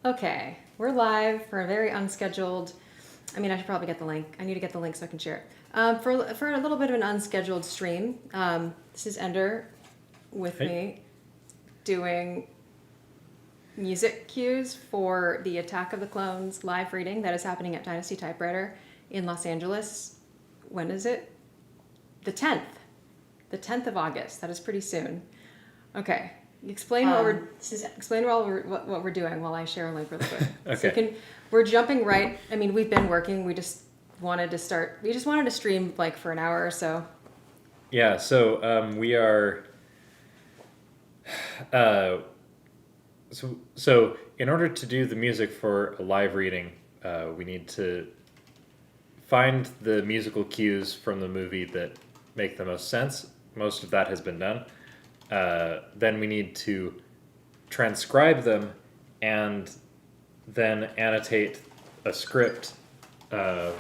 Okay, we're live for a very unscheduled. I mean, I should probably get the link. I need to get the link so I can share it. For a little bit of an unscheduled stream. This is Ender with me doing music cues for the Attack of the Clones live reading that is happening at Dynasty Typewriter in Los Angeles. When is it? The 10th. The 10th of August. That is pretty soon. Okay. Explain what we're doing while I share a link really quick. Okay. So we're jumping right. I mean, we've been working. We just wanted to start. We just wanted to stream like for an hour or so. Yeah. So we are. So in order to do the music for a live reading, we need to find the musical cues from the movie that make the most sense. Most of that has been done. Then we need to transcribe them and then annotate a script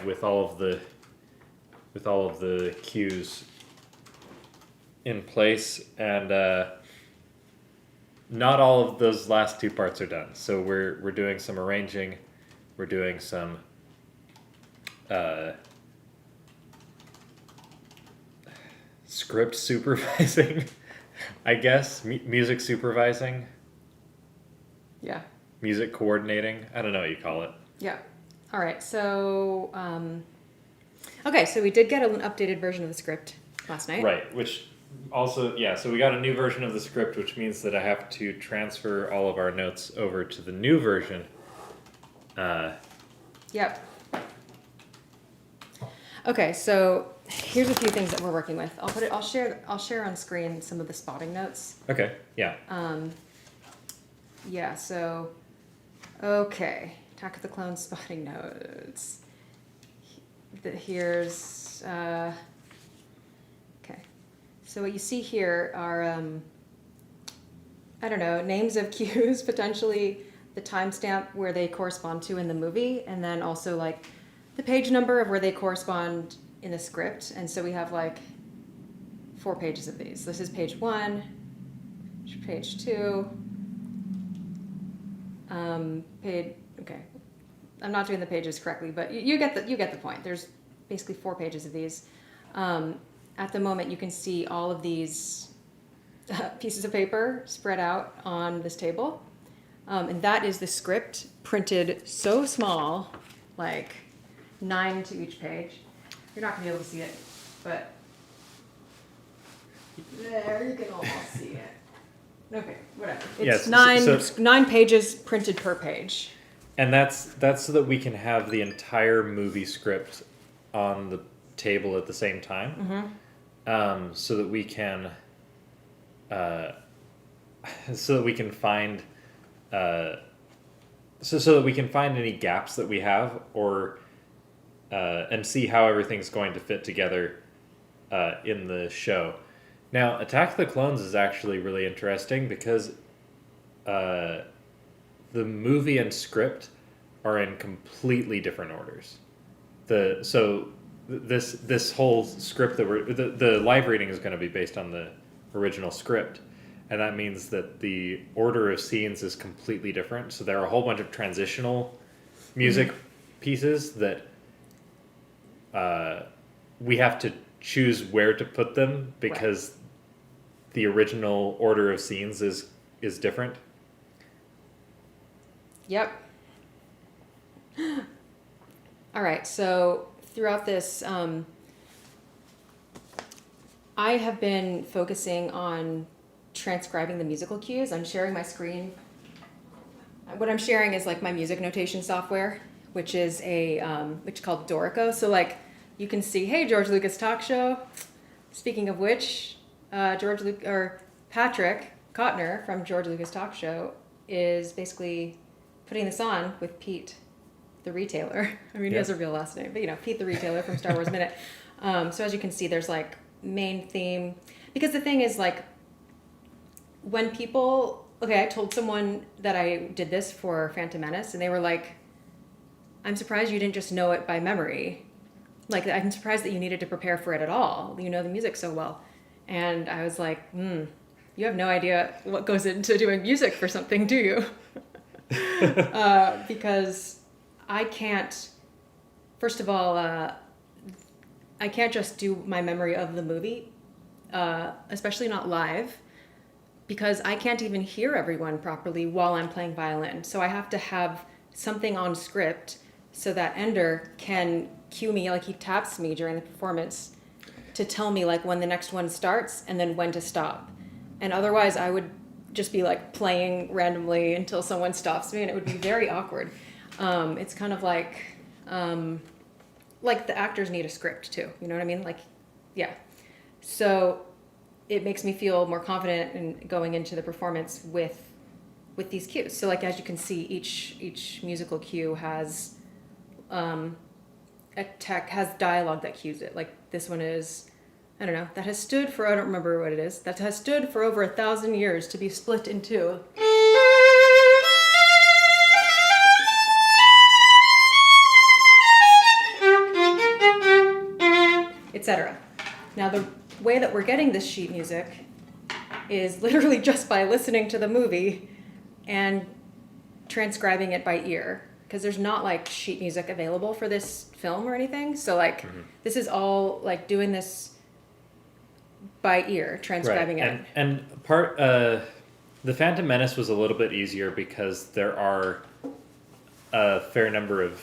with all of the cues in place, and not all of those last two parts are done. So we're doing some arranging, we're doing some script supervising. I guess music supervising. Yeah. Music coordinating. I don't know what you call it. Yeah. All right. So, okay. So we did get an updated version of the script last night. Right. Which also, yeah. So we got a new version of the script, which means that I have to transfer all of our notes over to the new version. Yep. Okay. So here's a few things that we're working with. I'll share on screen some of the spotting notes. Okay. Yeah. Yeah. So, okay. Attack of the Clones spotting notes. Here's okay. So what you see here are I don't know, names of cues, potentially the timestamp where they correspond to in the movie, and then also like the page number of where they correspond in the script. And so we have like 4 pages of these. This is page 1, page 2, okay. I'm not doing the pages correctly, but you get the point. There's basically 4 pages of these. At the moment, you can see all of these pieces of paper spread out on this table. And that is the script printed so small, like 9 to each page. You're not going to be able to see it, but there, you can almost see it. Okay, whatever. It's yes, 9 pages printed per page. And that's so that we can have the entire movie script on the table at the same time, so that we can find so that we can find any gaps that we have, or and see how everything's going to fit together in the show. Now, Attack of the Clones is actually really interesting because the movie and script are in completely different orders. This whole script that the live reading is going to be based on the original script, and that means that the order of scenes is completely different. So there are a whole bunch of transitional music pieces that we have to choose where to put them because the original order of scenes is different. Yep. All right, so throughout this, I have been focusing on transcribing the musical cues. I'm sharing my screen. What I'm sharing is like my music notation software, which is which is called Dorico. So like you can see, hey, George Lucas Talk Show. Speaking of which, Patrick Kottner from George Lucas Talk Show is basically putting this on with Pete, the retailer. I mean, he has a real last name, but Pete the retailer from Star Wars Minute. So as you can see, there's like main theme. Because the thing is like, when people, I told someone that I did this for Phantom Menace, and they were like, I'm surprised you didn't just know it by memory. Like, I'm surprised that you needed to prepare for it at all. You know the music so well. And I was like, you have no idea what goes into doing music for something, do you? Because I can't. First of all, I can't just do my memory of the movie, especially not live, because I can't even hear everyone properly while I'm playing violin. So I have to have something on script so that Ender can cue me, like he taps me during the performance to tell me like when the next one starts and then when to stop. And otherwise I would just be like playing randomly until someone stops me, and it would be very awkward. It's kind of like the actors need a script too, you know what I mean? Like, yeah. So it makes me feel more confident in going into the performance with these cues. So like, as you can see, each musical cue has has dialogue that cues it. Like this one is, I don't know, that has stood for, I don't remember what it is, that has stood for over 1,000 years to be split in two. Etc. Now the way that we're getting this sheet music is literally just by listening to the movie and transcribing it by ear, because there's not like sheet music available for this film or anything. So like this is all like doing this by ear, transcribing it. And part the Phantom Menace was a little bit easier because there are a fair number of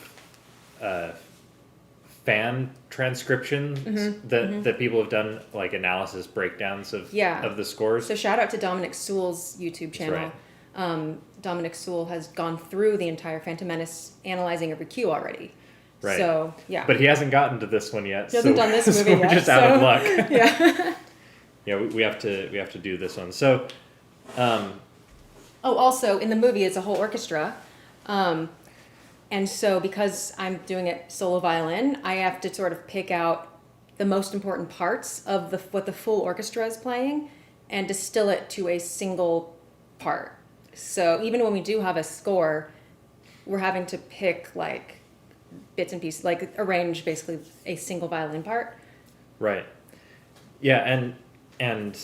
fan transcriptions that people have done, like analysis breakdowns of the scores. So shout out to Dominic Sewell's YouTube channel. Right. Dominic Sewell has gone through the entire Phantom Menace, analyzing every cue already. Right. So yeah. But he hasn't gotten to this one yet. He hasn't done this movie yet. We're just out of luck. Yeah. Yeah, we have to do this one. So. Also in the movie it's a whole orchestra. And so because I'm doing it solo violin, I have to sort of pick out the most important parts of what the full orchestra is playing and distill it to a single part. So even when we do have a score, we're having to pick like bits and pieces, like arrange basically a single violin part. Right. Yeah, and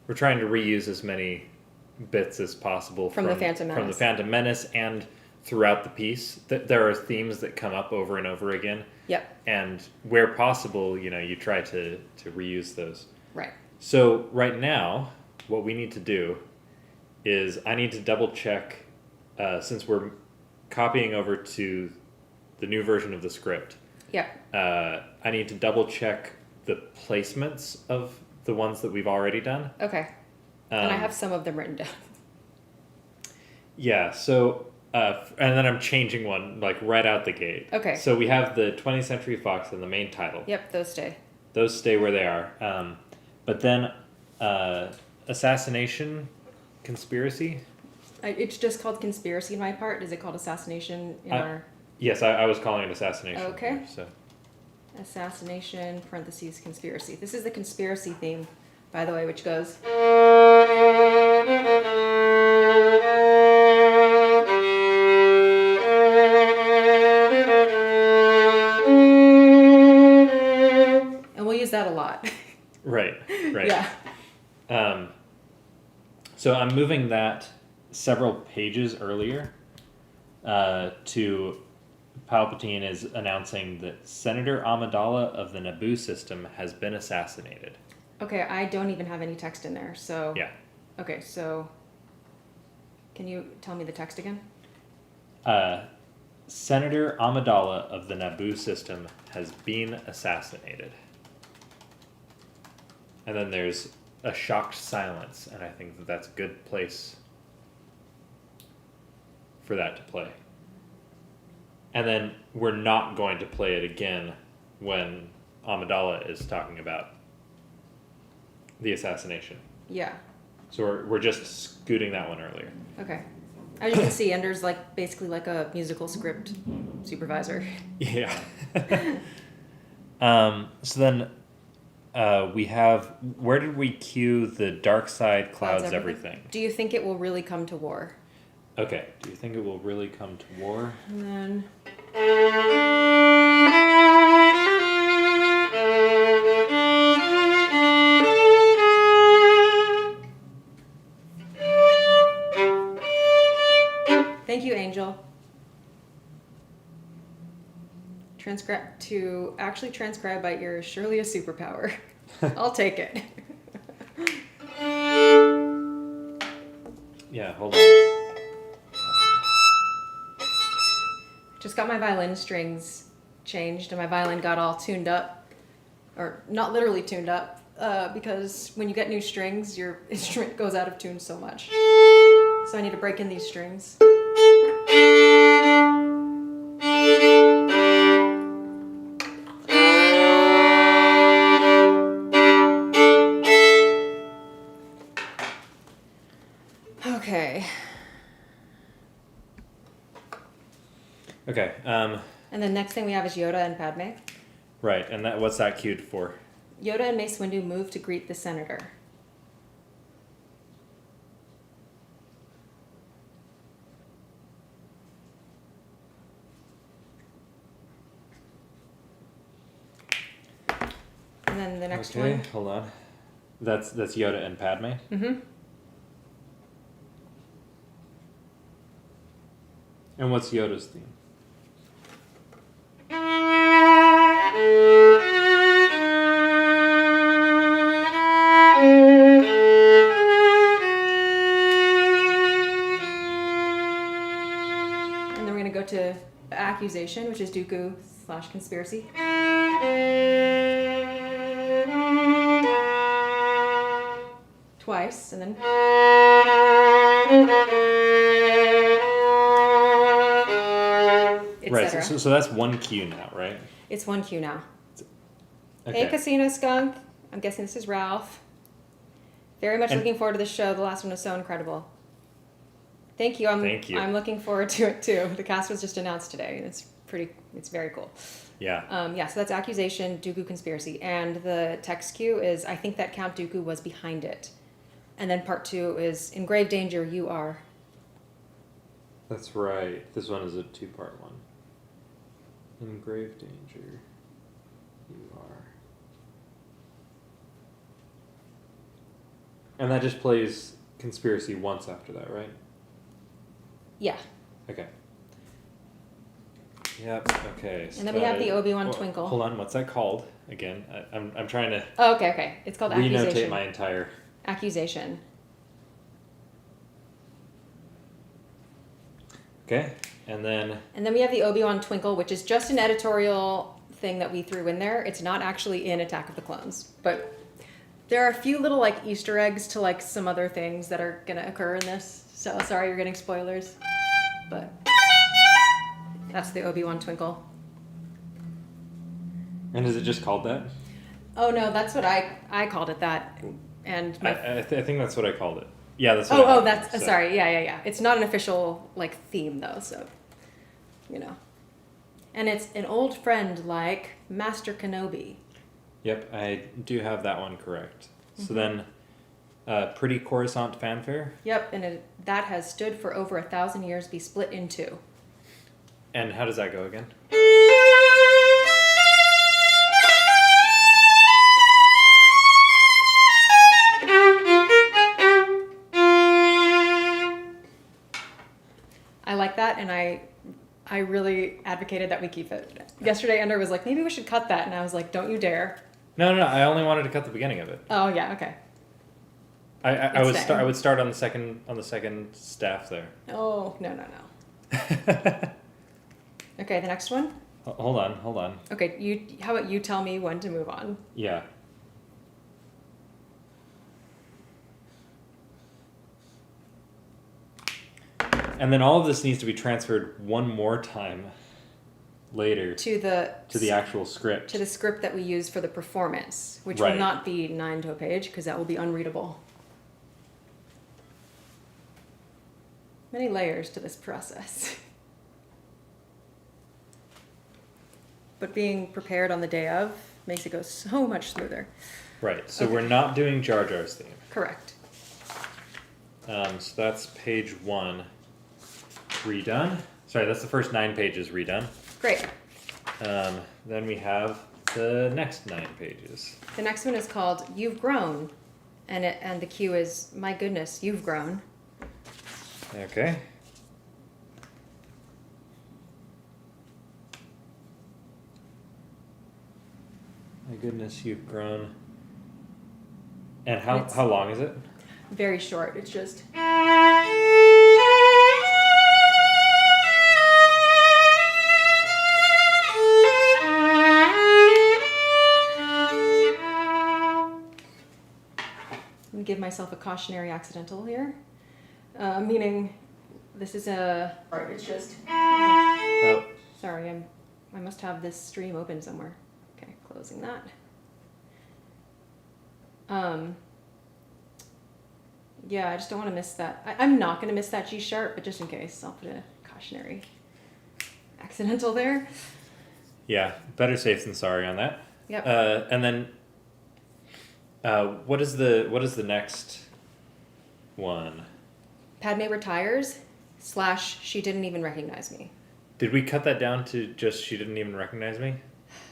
we're trying to reuse as many bits as possible from the Phantom Menace. From the Phantom Menace and throughout the piece. There are themes that come up over and over again. Yep. And where possible, you try to reuse those. Right. So right now, what we need to do is I need to double check, since we're copying over to the new version of the script. Yep. I need to double check the placements of the ones that we've already done. Okay. And I have some of them written down. Yeah, so, and then I'm changing one, like, right out the gate. Okay. So we have the 20th Century Fox and the main title. Yep, those stay. Those stay where they are. But then, Assassination Conspiracy? It's just called Conspiracy in my part. Is it called Assassination in our... Yes, I was calling it Assassination. Okay. Here, so. Assassination, parentheses, conspiracy. This is the conspiracy theme, by the way, which goes... And we'll use that a lot. Right. Yeah. So I'm moving that several pages earlier to Palpatine is announcing that Senator Amidala of the Naboo system has been assassinated. Okay, I don't even have any text in there, so... Yeah. Okay, so... Can you tell me the text again? Senator Amidala of the Naboo system has been assassinated. And then there's a shocked silence, and I think that that's a good place for that to play. And then we're not going to play it again when Amidala is talking about the assassination. Yeah. So we're just scooting that one earlier. Okay. As you can see, Ender's like basically like a musical script supervisor. Yeah. So then we have, where did we cue the dark side clouds everything? Do you think it will really come to war? Okay. Do you think it will really come to war? And then... Thank you, Angel. To actually transcribe by ear is surely a superpower. I'll take it. Yeah, hold on. Just got my violin strings changed, and my violin got all tuned up, or not literally tuned up, because when you get new strings, your instrument goes out of tune so much. So I need to break in these strings. Okay. Okay. And the next thing we have is Yoda and Padme. Right, and what's that cued for? Yoda and Mace Windu move to greet the senator. And then the next one. Okay, hold on. That's Yoda and Padme. Mm-hmm. And what's Yoda's theme? And then we're gonna go to accusation, which is Dooku / conspiracy. Twice, and then. Right, Etc. so that's one cue now, right? It's one cue now. Okay. Hey, Casino Skunk. I'm guessing this is Ralph. Very much looking forward to this show. The last one was so incredible. Thank you. Thank you. I'm looking forward to it too. The cast was just announced today, and it's very cool. Yeah. Yeah, so that's accusation, Dooku conspiracy. And the text cue is, I think that Count Dooku was behind it. And then part 2 is, in grave danger, you are. That's right. This one is a 2-part one. In grave danger, you are. And that just plays conspiracy once after that, right? Yeah. Okay. Yep. Okay. And then we have the Obi-Wan twinkle. Hold on. What's that called again? I'm trying to Oh, okay. It's called renotate accusation. my entire. Accusation. Okay. And then we have the Obi-Wan twinkle, which is just an editorial thing that we threw in there. It's not actually in Attack of the Clones, but there are a few little like Easter eggs to like some other things that are gonna occur in this. So sorry you're getting spoilers, but that's the Obi-Wan twinkle. And is it just called that? Oh no, that's what I called it that, and I think that's what I called it. Yeah, that's. What I oh, had, that's so. sorry. Yeah. It's not an official like theme though, so you know. And it's an old friend like Master Kenobi. Yep, I do have that one correct. Mm-hmm. So then, pretty Coruscant fanfare. Yep, and that has stood for over 1,000 years. Be split in 2. And how does that go again? I like that, and I really advocated that we keep it. Yesterday, Ender was like, maybe we should cut that, and I was like, don't you dare. No. I only wanted to cut the beginning of it. Oh yeah, okay. I would start on the second staff there. Oh no. Okay, the next one. Hold on. Okay, how about you tell me when to move on? Yeah. And then all of this needs to be transferred one more time later to the actual script. To the script that we use for the performance, which right. will not be 9 to a page because that will be unreadable. Many layers to this process. But being prepared on the day of makes it go so much smoother. Right. So okay. We're not doing Jar Jar's theme. Correct. So that's page 1 redone. Sorry, that's the first 9 pages redone. Great. Then we have the next 9 pages. The next one is called You've Grown. And the cue is, my goodness, you've grown. Okay. My goodness, you've grown. And It's- how long is it? Very short. It's just. I'm gonna give myself a cautionary accidental here, meaning this is a. It's just. Oh, Sorry, I must have this stream open somewhere. Okay, closing that. Yeah, I just don't want to miss that. I'm not going to miss that G sharp, but just in case, I'll put a cautionary accidental there. yeah. Better safe than sorry on that. Yep. And then, what is the next one? Padme retires / she didn't even recognize me. Did we cut that down to just she didn't even recognize me,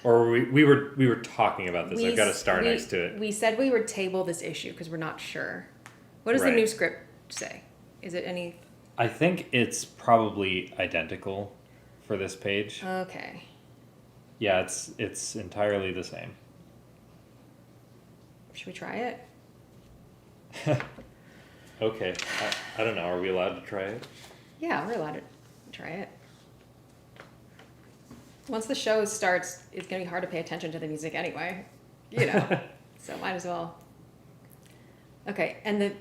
or we were talking about this? I've got a star next to it. We said we would table this issue because we're not sure. What does the Right. new script say? Is it any? I think it's probably identical for this page. Okay. Yeah, it's entirely the same. Should we try it? Okay, I don't know. Are we allowed to try it? Yeah, we're allowed to try it. Once the show starts, it's going to be hard to pay attention to the music anyway. You know. So might as well. Okay, and the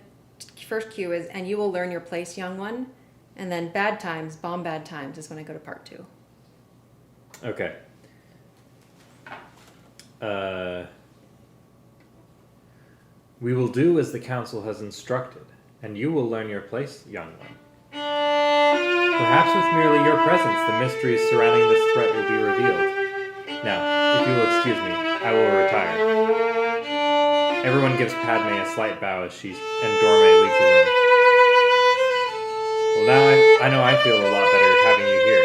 first cue is, and you will learn your place, young one. And then bad times, bomb bad times is when I go to part 2. Okay. We will do as the council has instructed, and you will learn your place, young one. Perhaps with merely your presence, the mysteries surrounding this threat will be revealed. Now, if you will excuse me, I will retire. Everyone gives Padme a slight bow as she and Dorme leave the room. Well, now I know I feel a lot better having you here.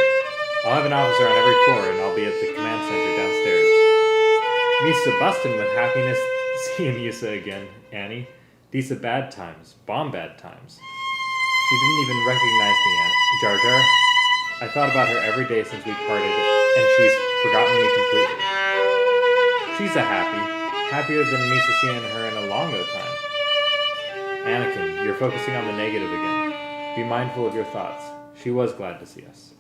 I'll have an officer on every floor, and I'll be at the command center downstairs. Misa bustin' with happiness seeing Yusa again, Annie. These are bad times, bomb bad times. She didn't even recognize me, Jar Jar. I thought about her every day since we parted, and she's forgotten me completely. She's happier than Misa seeing her in a long time. Anakin, you're focusing on the negative again. Be mindful of your thoughts. She was glad to see us.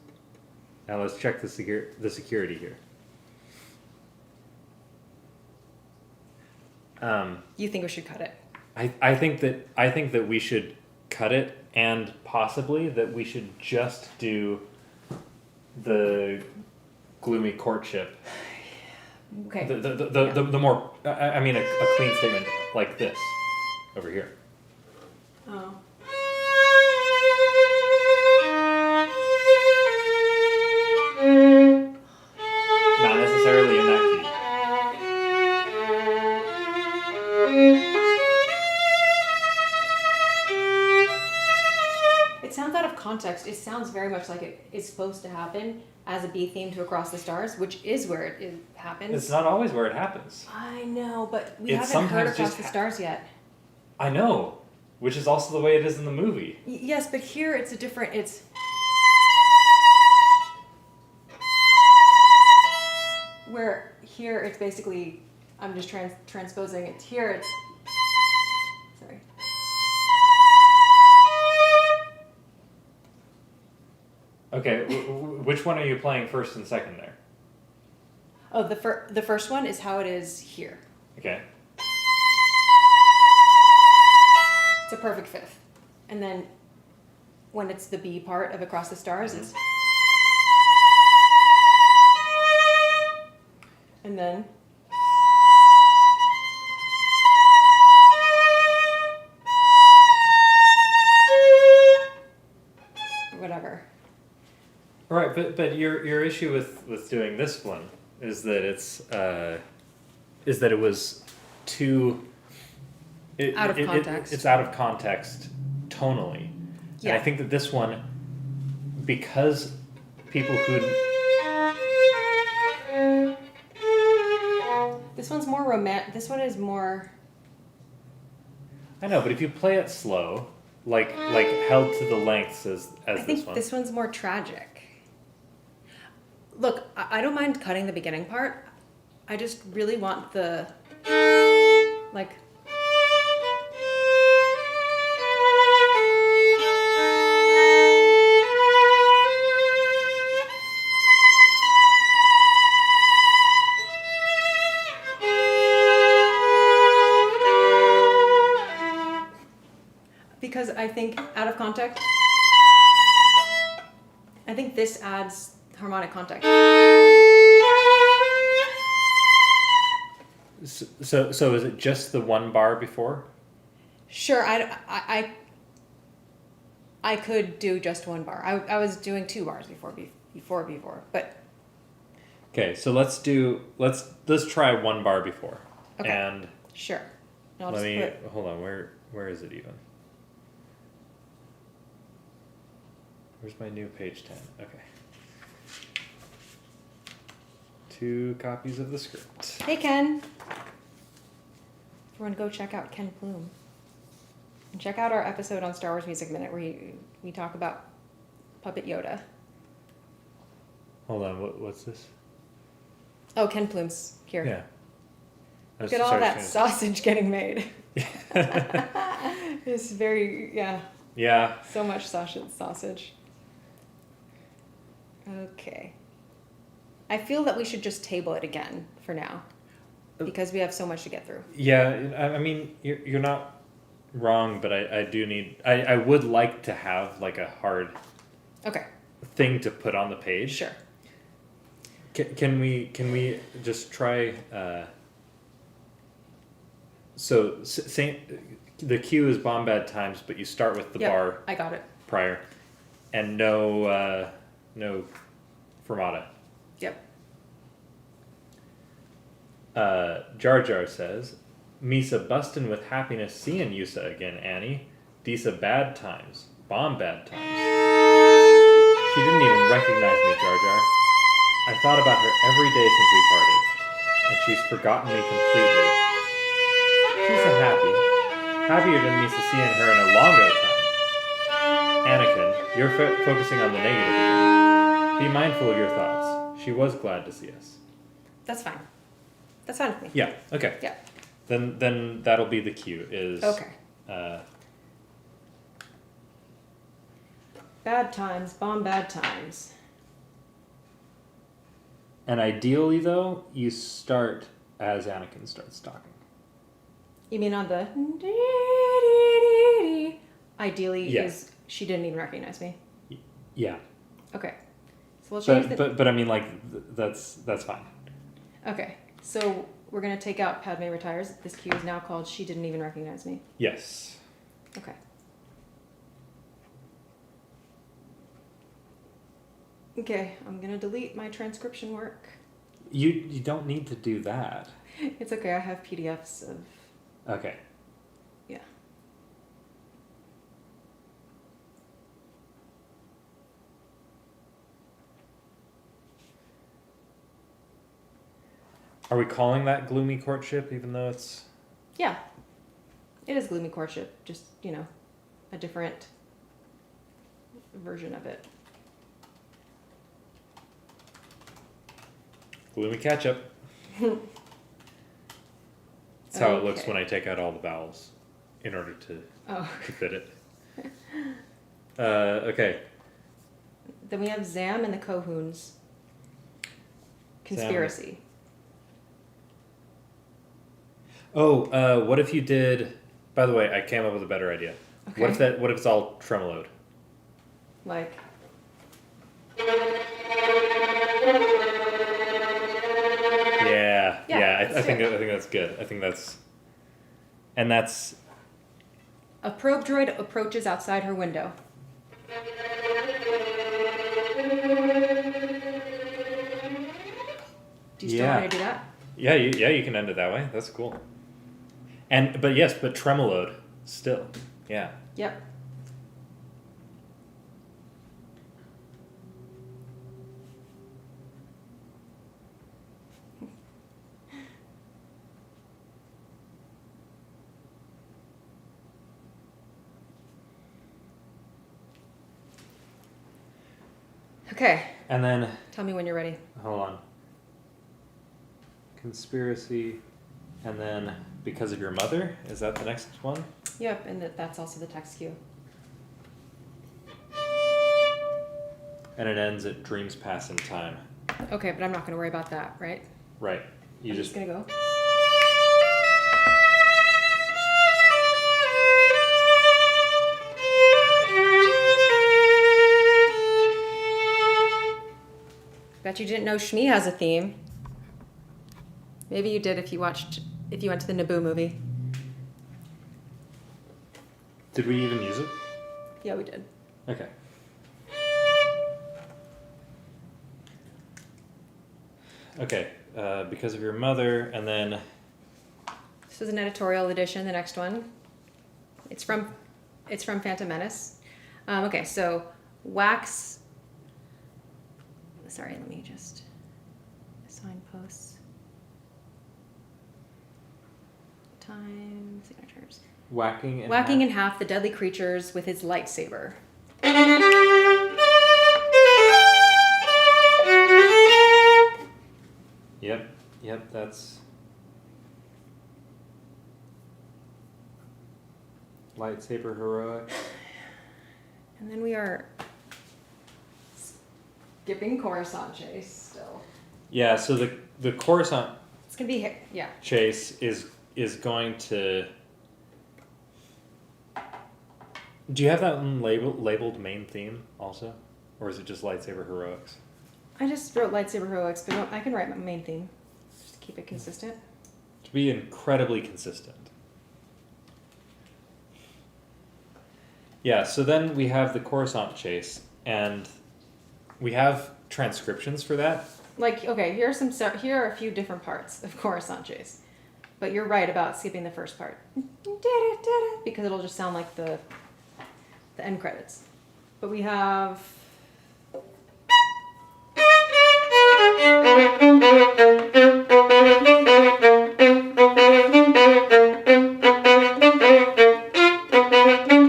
Now let's check the security here. You think we should cut it? I think that we should cut it, and possibly that we should just do the gloomy courtship. Okay. The more I mean a clean statement like this over here. Oh. Not necessarily in that key. It sounds out of context. It sounds very much like it is supposed to happen as a B theme to Across the Stars, which is where it happens. It's not always where it happens. I know, but we It's haven't heard sometimes Across just the Stars yet. I know, which is also the way it is in the movie. Yes, but here it's a different. It's where here it's basically. I'm just transposing it. Here it's. Sorry. Okay, which one are you playing first and second there? Oh, the first one is how it is here. Okay. It's a perfect fifth, and then when it's the B part of Across the Stars, it's. And then. Whatever. All right, but your issue with doing this one is that it was too Out of context. It's out of context tonally. Yeah. And I think that this one, because people who This one's more romantic. This one is more. I know, but if you play it slow, like held to the lengths as I this think one. this one's more tragic. Look, I don't mind cutting the beginning part. I just really want the, like, because I think out of context, I think this adds harmonic context. So is it just the one bar before? Sure, I could do just one bar. I was doing 2 bars before, but Okay, so let's try one bar before. Okay. And sure. And I'll let just me put, hold on. Where is it even? Where's my new page 10? Okay. 2 copies of the script. hey Ken. Everyone go check out Ken Plume. And check out our episode on Star Wars Music Minute where we talk about Puppet Yoda. Hold on. What's this? Oh, Ken Plume's here. Yeah. Look at all that sausage getting made. It's very, Yeah. so much sausage. Okay. I feel that we should just table it again for now because we have so much to get through. Yeah. I mean, you're not wrong, but I do need. I would like to have like a hard. Okay. Thing to put on the page. Sure. Can we just try? So the cue is bomb bad times, but you start with the bar. I got it. Prior, and no fermata. Yep. Jar Jar says, "Misa bustin' with happiness seeing Yusa again, Annie. Disa bad times, bomb bad times." She didn't even recognize me, Jar Jar. I thought about her every day since we parted, and she's forgotten me completely. She's a happier than Misa seeing her in a longo time. Anakin, you're focusing on the negative again. Be mindful of your thoughts. She was glad to see us. That's fine. That's fine with me. Yeah. Okay. Yeah. Then that'll be the cue. Is okay. Bad times, bomb bad times. And ideally, though, you start as Anakin starts talking. You mean on the... Ideally is she didn't even recognize me. Yeah. Okay. So we'll change but I mean, like, that's fine. Okay. So we're going to take out Padme retires. This cue is now called She Didn't Even Recognize Me. Yes. Okay. Okay, I'm gonna delete my transcription work. You don't need to do that. It's okay, I have PDFs of... Okay. Yeah. Are we calling that gloomy courtship, even though it's... Yeah. It is gloomy courtship, just, a different version of it. Gloomy ketchup. That's how it looks when I take out all the vowels in order to fit it. Okay. Then we have Zam and the Cohoons. Conspiracy. Oh, what if you did... By the way, I came up with a better idea. Okay. What if it's all tremoloed? Like... Yeah. I think that's good. I think that's... And that's... A probe droid approaches outside her window. Do you still want me to do that? Yeah, you can end it that way. That's cool. But tremoloed still. Yeah. Yep. Okay. And then... Tell me when you're ready. Hold on. conspiracy, and then because of your mother. Is that the next one? Yep, and that's also the text cue. And it ends at dreams pass in time. Okay, but I'm not going to worry about that, right? Right. You I'm just going to go. Bet you didn't know Shmi has a theme. Maybe you did if you went to the Naboo movie. Did we even use it? Yeah, we did. Okay. Okay, because of your mother, and then This is an editorial edition, the next one. It's from Phantom Menace. Okay, so wax. Sorry, let me just assign posts. Time signatures. whacking in half the deadly creatures with his lightsaber. Yep, that's lightsaber heroic. And then we are skipping Coruscant chase still. Yeah, so the Coruscant It's gonna be chase is going to. Do you have that one labeled main theme also, or is it just lightsaber heroics? I just wrote lightsaber heroics, but I can write my main theme. Just to keep it consistent. To be incredibly consistent. Yeah, so then we have the Coruscant chase, and we have transcriptions for that. Like, okay, here are a few different parts of Coruscant chase, but you're right about skipping the first part because it'll just sound like the end credits. But we have.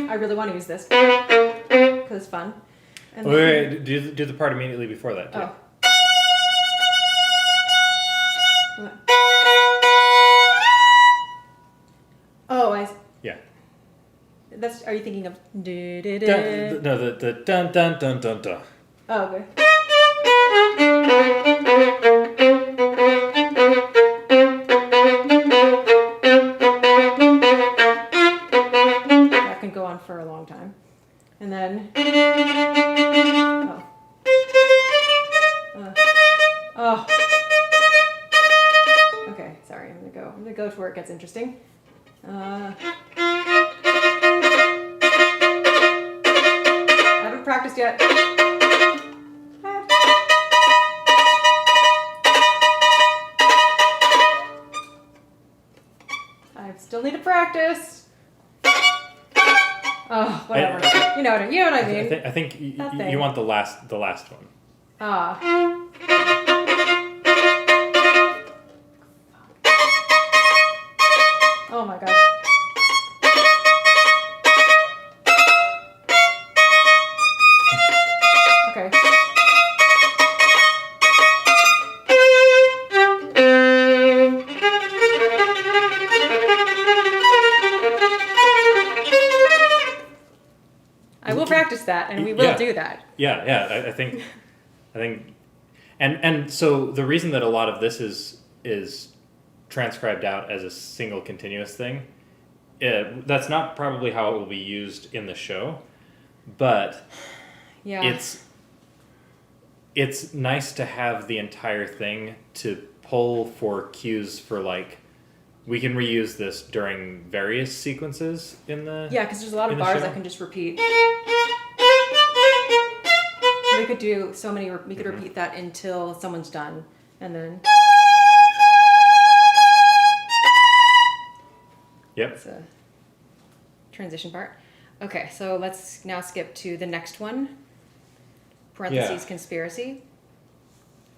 I really want to use this because it's fun. And Wait, do the part immediately before that too. Oh. What? Oh, Yeah. Are you thinking of? No, the dun dun dun dun dun. Oh, okay. That can go on for a long time. And then. Oh. Okay, sorry, I'm gonna go to where it gets interesting. I haven't practiced yet. I still need to practice. Oh, whatever. You know what I mean. I think you want the last one. Ah. Oh my god. Okay. I will practice that, and we will do that. Yeah. I think, and so the reason that a lot of this is transcribed out as a single continuous thing, that's not probably how it will be used in the show, but yeah, it's nice to have the entire thing to pull for cues for, like, we can reuse this during various sequences in the because there's a lot of bars I can just repeat. We could do so many. We could repeat that until someone's done, and then. Yep. It's a transition part. Okay, so let's now skip to the next one. Parentheses conspiracy.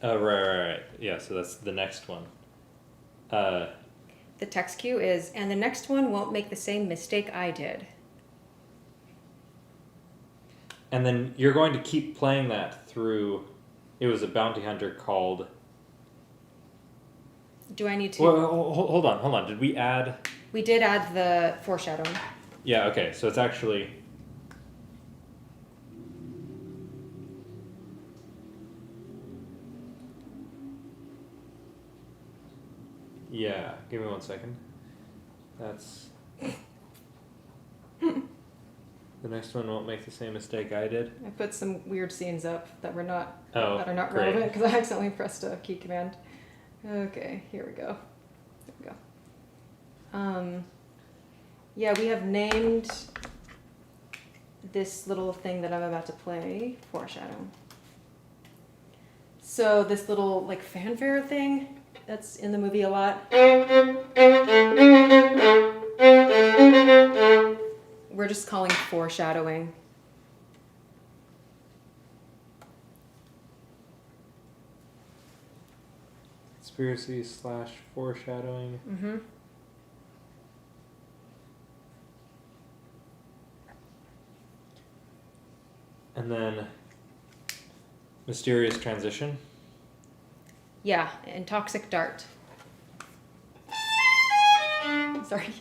Right. Yeah, so that's the next one. The text cue is, and the next one won't make the same mistake I did. And then you're going to keep playing that through. It was a bounty hunter called Do I need to? Well, hold on. Did we add? We did add the foreshadowing. Yeah. Okay. So it's actually. Yeah. Give me 1 second. That's. The next one won't make the same mistake I did. I put some weird scenes up that were not Oh, that are not great. relevant because I accidentally pressed a key command. Okay, here we go. There we go. Yeah, we have named this little thing that I'm about to play foreshadow. So this little like fanfare thing that's in the movie a lot. We're just calling foreshadowing. Conspiracy / foreshadowing. Mm-hmm. And then mysterious transition. Yeah, and toxic dart. Sorry.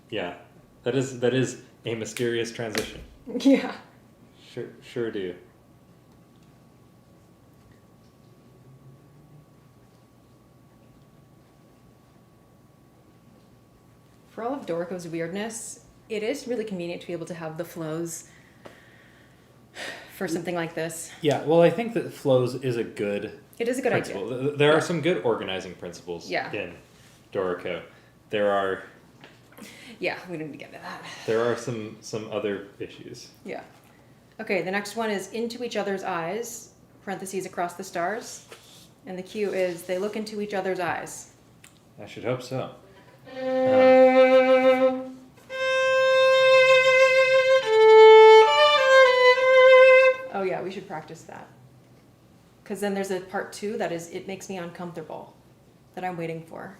Yeah, that is a mysterious transition. Yeah. Sure do. For all of Dorico's weirdness, it is really convenient to be able to have the flows for something like this. Yeah, well, I think that flows is a good. It is a good principle. idea. There are some good organizing principles Yeah. in Dorico. There are Yeah, we don't need to get into that. there are some other issues. Yeah. Okay, the next one is into each other's eyes, parentheses across the stars. And the cue is they look into each other's eyes. I should hope so. Oh yeah, we should practice that. Because then there's a part 2 that is, it makes me uncomfortable, that I'm waiting for.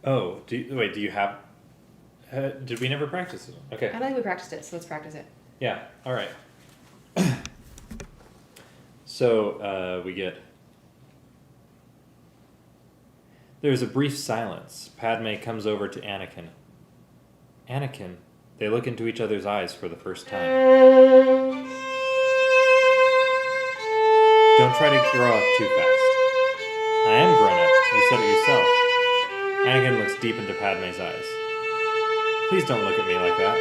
Oh, do you have? Did we never practice it? Okay. I don't think we practiced it, so let's practice it. Yeah. All right. So we get. There's a brief silence. Padme comes over to Anakin. Anakin. They look into each other's eyes for the first time. Don't try to grow up too fast. I am grown up. You said it yourself. Anakin looks deep into Padme's eyes. Please don't look at me like that.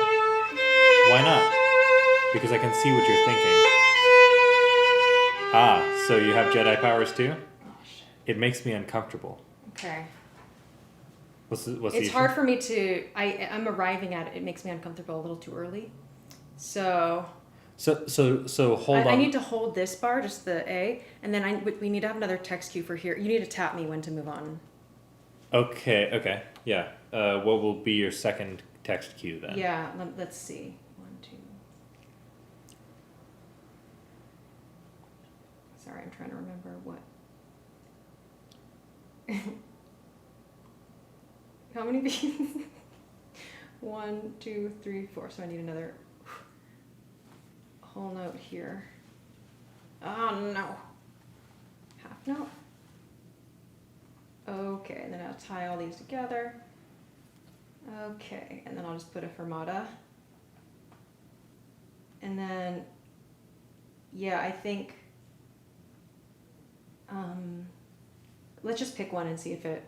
Why not? Because I can see what you're thinking. Ah, so you have Jedi powers too? Oh shit. It makes me uncomfortable. Okay. What's the It's issue? hard for me to, I'm arriving at it. It makes me uncomfortable a little too early. So So hold on. I need to hold this bar, just the A, and then we need to have another text cue for here. You need to tap me when to move on. Okay, yeah. What will be your second text cue then? Yeah, let's see. 1, 2. Sorry, I'm trying to remember what. How many beats? 1, 2, 3, 4. So I need another whole note here. Oh no. Half note. Okay, and then I'll tie all these together. Okay, and then I'll just put a fermata. And then, yeah, I think, let's just pick one and see if it,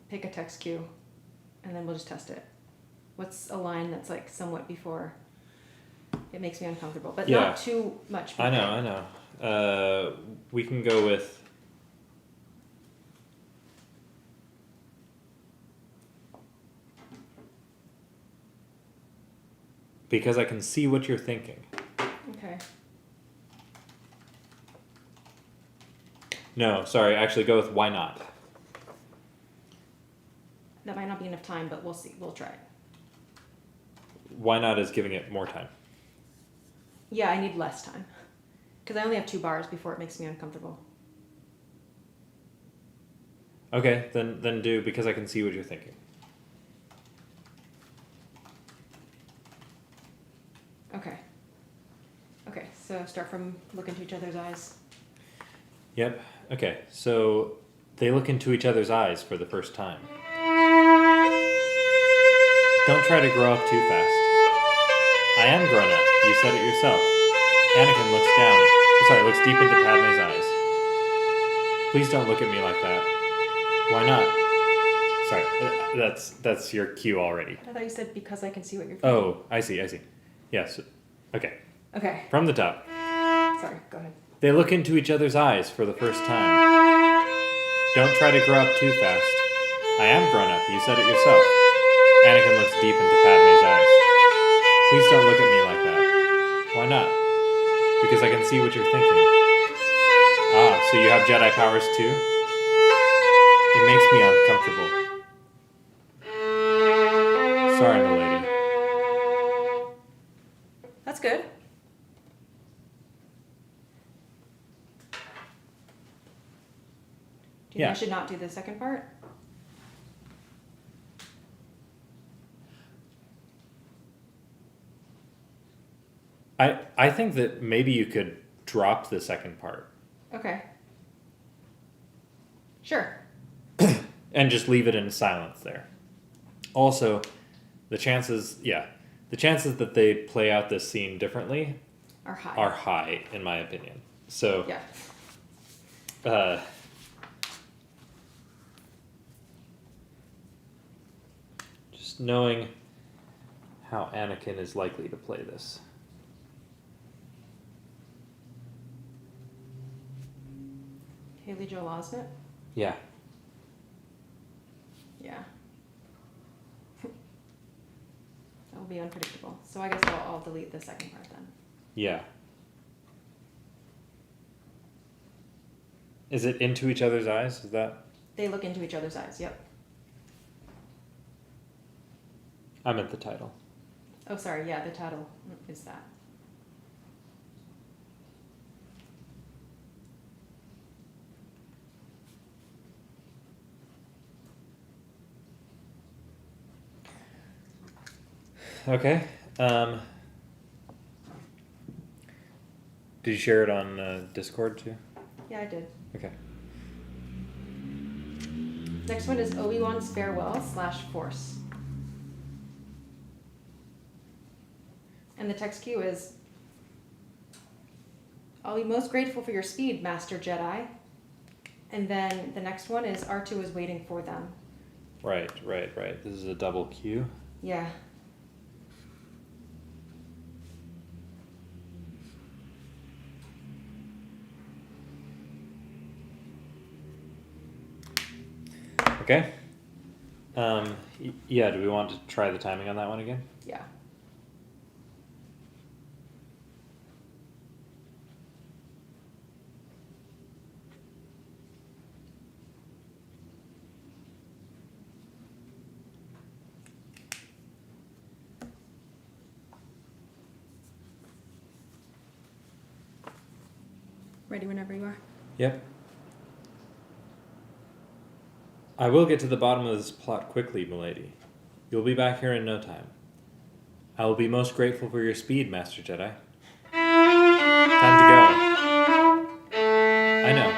pick a text cue, and then we'll just test it. What's a line that's like somewhat before it makes me uncomfortable, but Yeah. not too much before. I know. We can go with. Because I can see what you're thinking. Okay. No, sorry. Actually, go with why not. That might not be enough time, but we'll see. We'll try it. Why not is giving it more time. Yeah, I need less time. Because I only have 2 bars before it makes me uncomfortable. Okay, then do because I can see what you're thinking. So start from look into each other's eyes. Yep. Okay. So they look into each other's eyes for the first time. Don't try to grow up too fast. I am grown up. You said it yourself. Anakin looks deep into Padme's eyes. Please don't look at me like that. Why not? Sorry, that's your cue already. I thought you said because I can see what you're thinking. Oh, I see. Yes. Okay. Okay. From the top. Sorry, go ahead. They look into each other's eyes for the first time. Don't try to grow up too fast. I am grown up. You said it yourself. Anakin looks deep into Padme's eyes. Please don't look at me like that. Why not? Because I can see what you're thinking. Ah, so you have Jedi powers too? It makes me uncomfortable. Sorry, milady. That's good. Do you think I should not do the second part? I think that maybe you could drop the second part. Okay. Sure. And just leave it in silence there. Also, the chances that they play out this scene differently Are high. are high, in my opinion. So, Yeah. Just knowing how Anakin is likely to play this. Haley Joel Osment? Yeah. Yeah. That will be unpredictable. So I guess I'll delete the second part then. Yeah. Is it into each other's eyes? Is that? They look into each other's eyes, yep. I meant the title. Oh, sorry, yeah, the title is that. Okay. Did you share it on Discord too? Yeah, I did. Okay. Next one is Obi-Wan's farewell / force. And the text cue is, I'll be most grateful for your speed, Master Jedi. And then the next one is R2 is waiting for them. Right. This is a double cue. Yeah. Okay. Yeah, do we want to try the timing on that one again? Yeah. Ready whenever you are. Yep. I will get to the bottom of this plot quickly, milady. You'll be back here in no time. I will be most grateful for your speed, Master Jedi. Time to go. I know.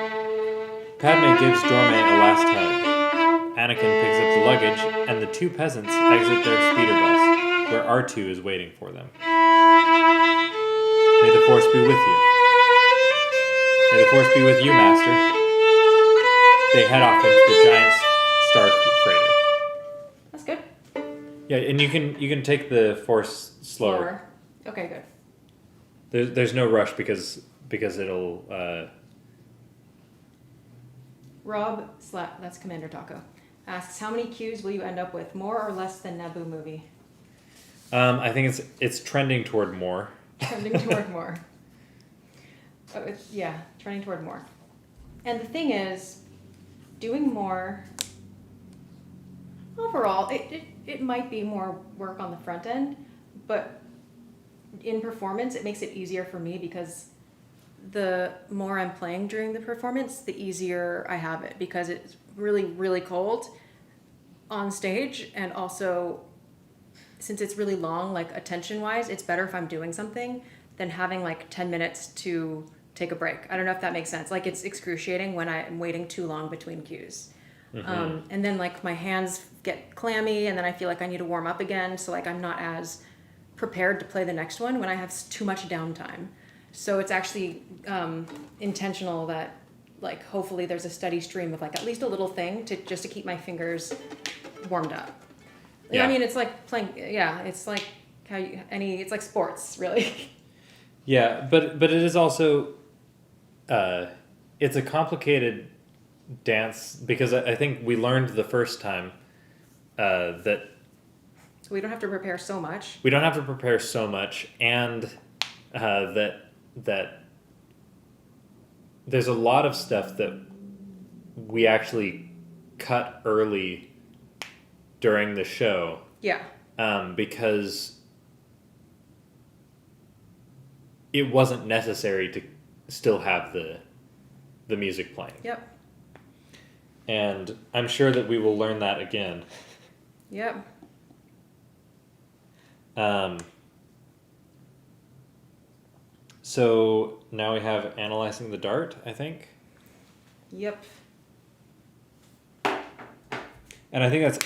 Padme gives Dorme a last hug. Anakin picks up the luggage, and the two peasants exit their speeder bus, where R2 is waiting for them. May the Force be with you. May the Force be with you, Master. They head off into the giant Star Freighter. That's good. Yeah, and you can take the Force slower. Okay, good. There's no rush because it'll. Rob that's Commander Taco, asks, how many cues will you end up with? More or less than Naboo movie? I think it's trending toward more. Trending toward more. Oh, trending toward more. And the thing is, doing more, overall, it might be more work on the front end, but in performance, it makes it easier for me because the more I'm playing during the performance, the easier I have it because it's really, really cold on stage. And also, since it's really long, like attention-wise, it's better if I'm doing something than having like 10 minutes to take a break. I don't know if that makes sense. Like it's excruciating when I'm waiting too long between cues. And then like my hands get clammy and then I feel like I need to warm up again. So like I'm not as prepared to play the next one when I have too much downtime. So it's actually intentional that like hopefully there's a steady stream of like at least a little thing to just to keep my fingers warmed up. Yeah. I mean, it's like playing. Yeah, it's like it's like sports, really. Yeah, but it is also, it's a complicated dance because I think we learned the first time that So we don't have to prepare so much. we don't have to prepare so much, and that there's a lot of stuff that we actually cut early during the show. Yeah. Because it wasn't necessary to still have the music playing. Yep. And I'm sure that we will learn that again. Yep. So now we have analyzing the dart, I think. Yep. And I think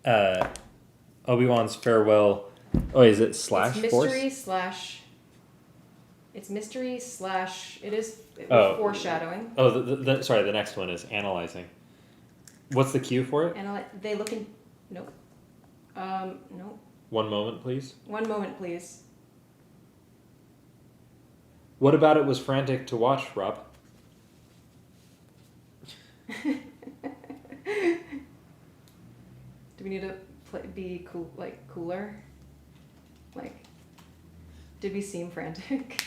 that's Obi-Wan's farewell. Oh, is it slash It's force? mystery slash. It's mystery slash. It is foreshadowing. Oh, sorry. The next one is analyzing. What's the cue for it? They look in. Nope. Nope. 1 moment, please. 1 moment, please. What about it was frantic to watch, Rob? Do we need to be cool, like cooler? Like, did we seem frantic?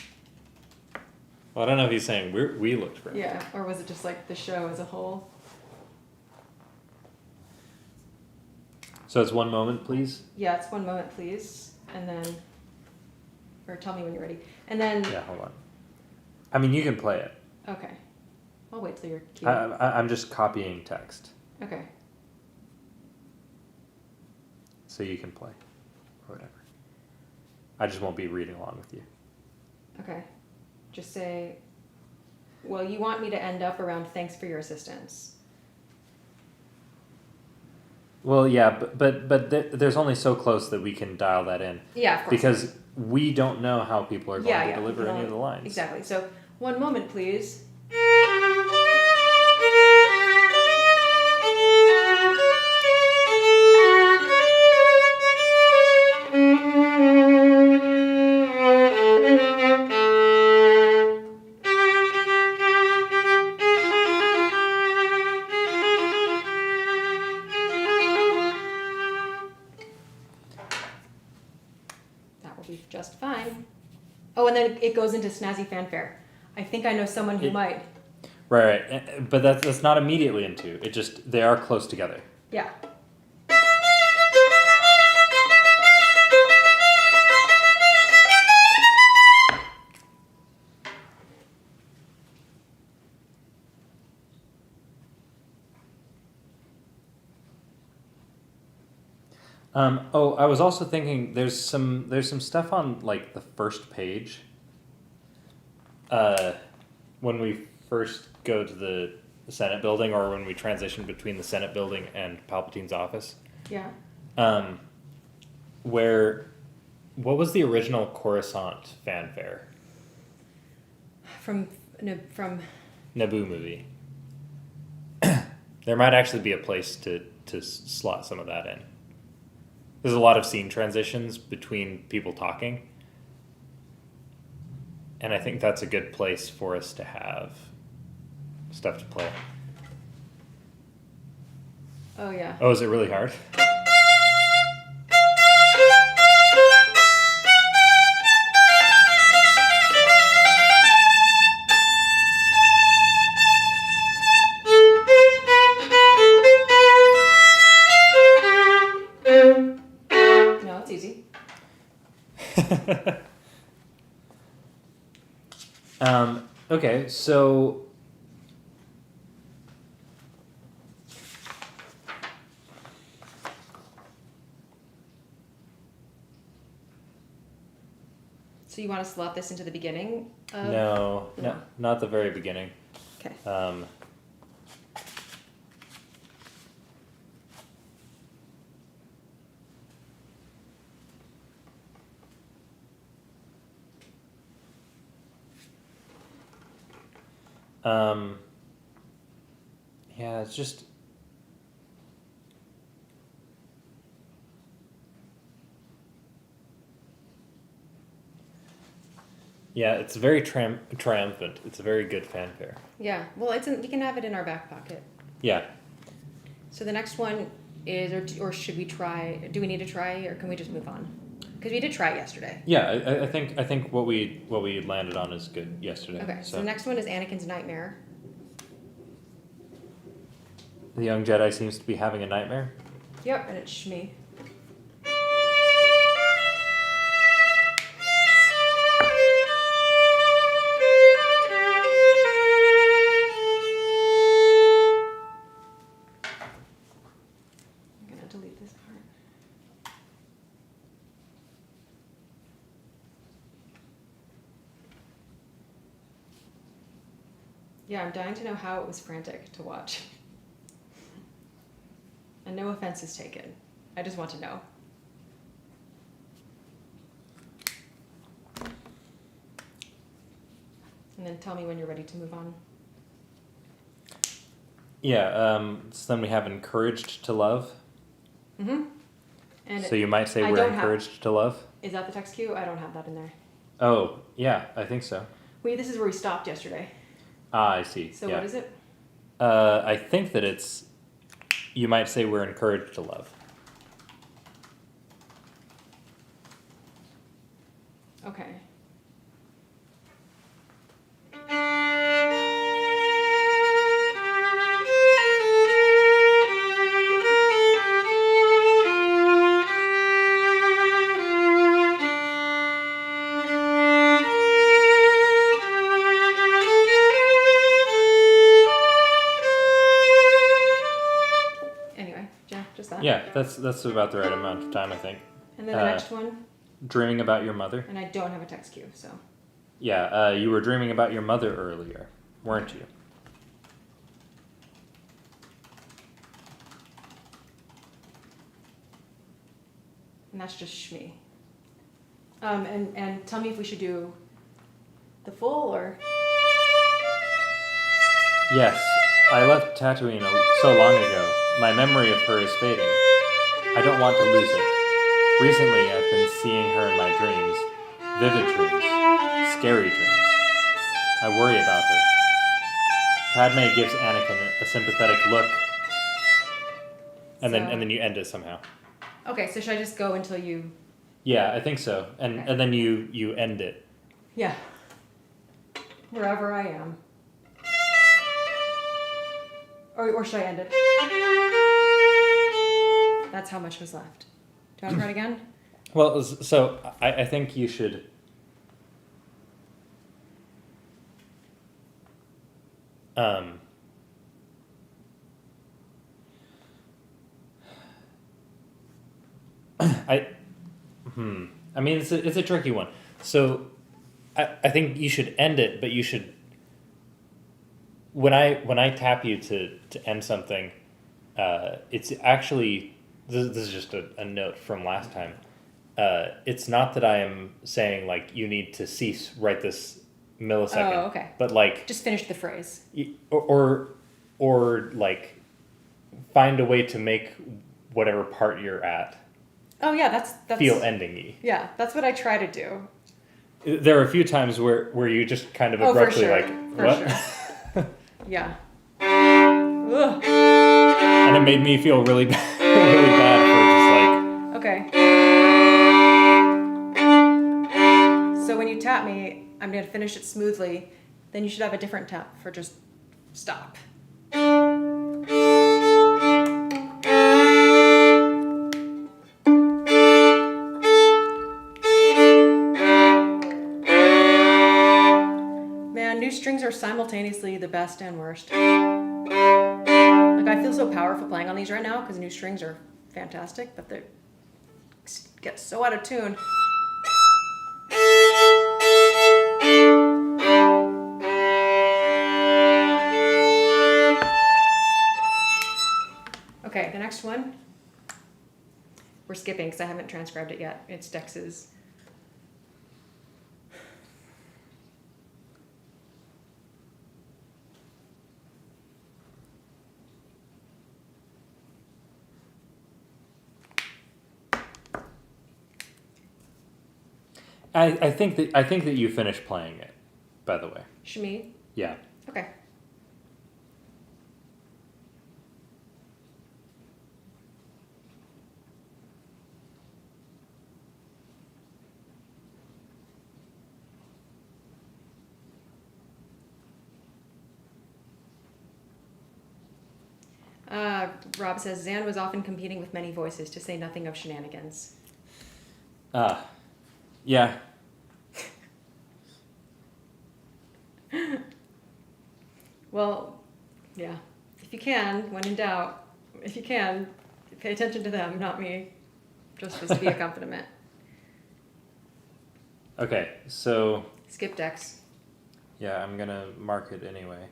Well, I don't know if he's saying we looked frantic. Yeah, or was it just like the show as a whole? So it's 1 moment, please. Yeah, it's 1 moment, please, and then, or tell me when you're ready, and then. Yeah, hold on. I mean, you can play it. Okay, I'll wait till you're. Cute. I'm just copying text, Okay. so you can play, or whatever. I just won't be reading along with you. Okay. Just say, well, you want me to end up around thanks for your assistance. Well, yeah, but there's only so close that we can dial that in. Yeah, of course. Because we don't know how people are going to deliver we any don't- of the lines. Exactly. So, 1 moment, please. That will be just fine. Oh, and then it goes into snazzy fanfare. I think I know someone who might. Right. But that's not immediately into. It just, they are close together. Yeah. I was also thinking there's some stuff on like the first page. When we first go to the Senate building, or when we transition between the Senate building and Palpatine's office. Yeah. What was the original Coruscant fanfare? From Naboo movie. There might actually be a place to slot some of that in. There's a lot of scene transitions between people talking. And I think that's a good place for us to have stuff to play. Oh yeah. Oh, is it really hard? No, it's easy. Okay, so So you want to slot this into the beginning of... No, not the very beginning. Okay. Yeah, it's just... Yeah, it's very triumphant. It's a very good fanfare. Yeah, well, we can have it in our back pocket. Yeah. So the next one is, or should we try? Do we need to try, or can we just move on? Because we did try it yesterday. Yeah, I think what we landed on is good yesterday. Okay, so the next one is Anakin's Nightmare. The young Jedi seems to be having a nightmare. Yep, and it's Shmi. I'm gonna delete this part. Yeah, I'm dying to know how it was frantic to watch. And no offense is taken. I just want to know. And then tell me when you're ready to move on. Yeah, so then we have encouraged to love. Mm-hmm. And so you might say we're encouraged to love? Is that the text cue? I don't have that in there. Oh, yeah, I think so. Wait, this is where we stopped yesterday. Ah, I see. So yeah. what is it? I think that it's... You might say we're encouraged to love. Okay. Yeah, that's about the right amount of time, I think. And then the next one? Dreaming about your mother. And I don't have a text cue, so. Yeah, you were dreaming about your mother earlier, weren't you? And that's just Shmi. And tell me if we should do the full or... Yes, I left Tatooine so long ago. My memory of her is fading. I don't want to lose it. Recently, I've been seeing her in my dreams. Vivid dreams. Scary dreams. I worry about her. Padme gives Anakin a sympathetic look. And then you end it somehow. Okay, so should I just go until you... Yeah, I think so. And then you end it. Yeah. Wherever I am. Or should I end it? That's how much was left. Do you want to try it again? Well, so I think you should... I mean, it's a tricky one. So I think you should end it, but you should... When I tap you to end something, it's actually... This is just a note from last time. It's not that I am saying, like, you need to cease right this millisecond. Oh, okay. But, like... Just finish the phrase. Or like, find a way to make whatever part you're at... Oh, yeah, that's feel ending-y. Yeah, that's what I try to do. There are a few times where you just kind of abruptly for sure. what? Sure. Yeah. Ugh. And it made me feel really bad, really bad for just like... Okay. So when you tap me, I'm going to finish it smoothly. Then you should have a different tap for just stop. New strings are simultaneously the best and worst. Like, I feel so powerful playing on these right now because new strings are fantastic, but they get so out of tune. Okay, the next one. We're skipping because I haven't transcribed it yet. It's Dex's. I think that you finished playing it, by the way. Shmi. Yeah. Okay. Rob says Zan was often competing with many voices, to say nothing of shenanigans. Yeah. Well, yeah. If you can, when in doubt, if you can, pay attention to them, not me. Just as the accompaniment. Okay, so Skip Dex. yeah, I'm gonna mark it anyway.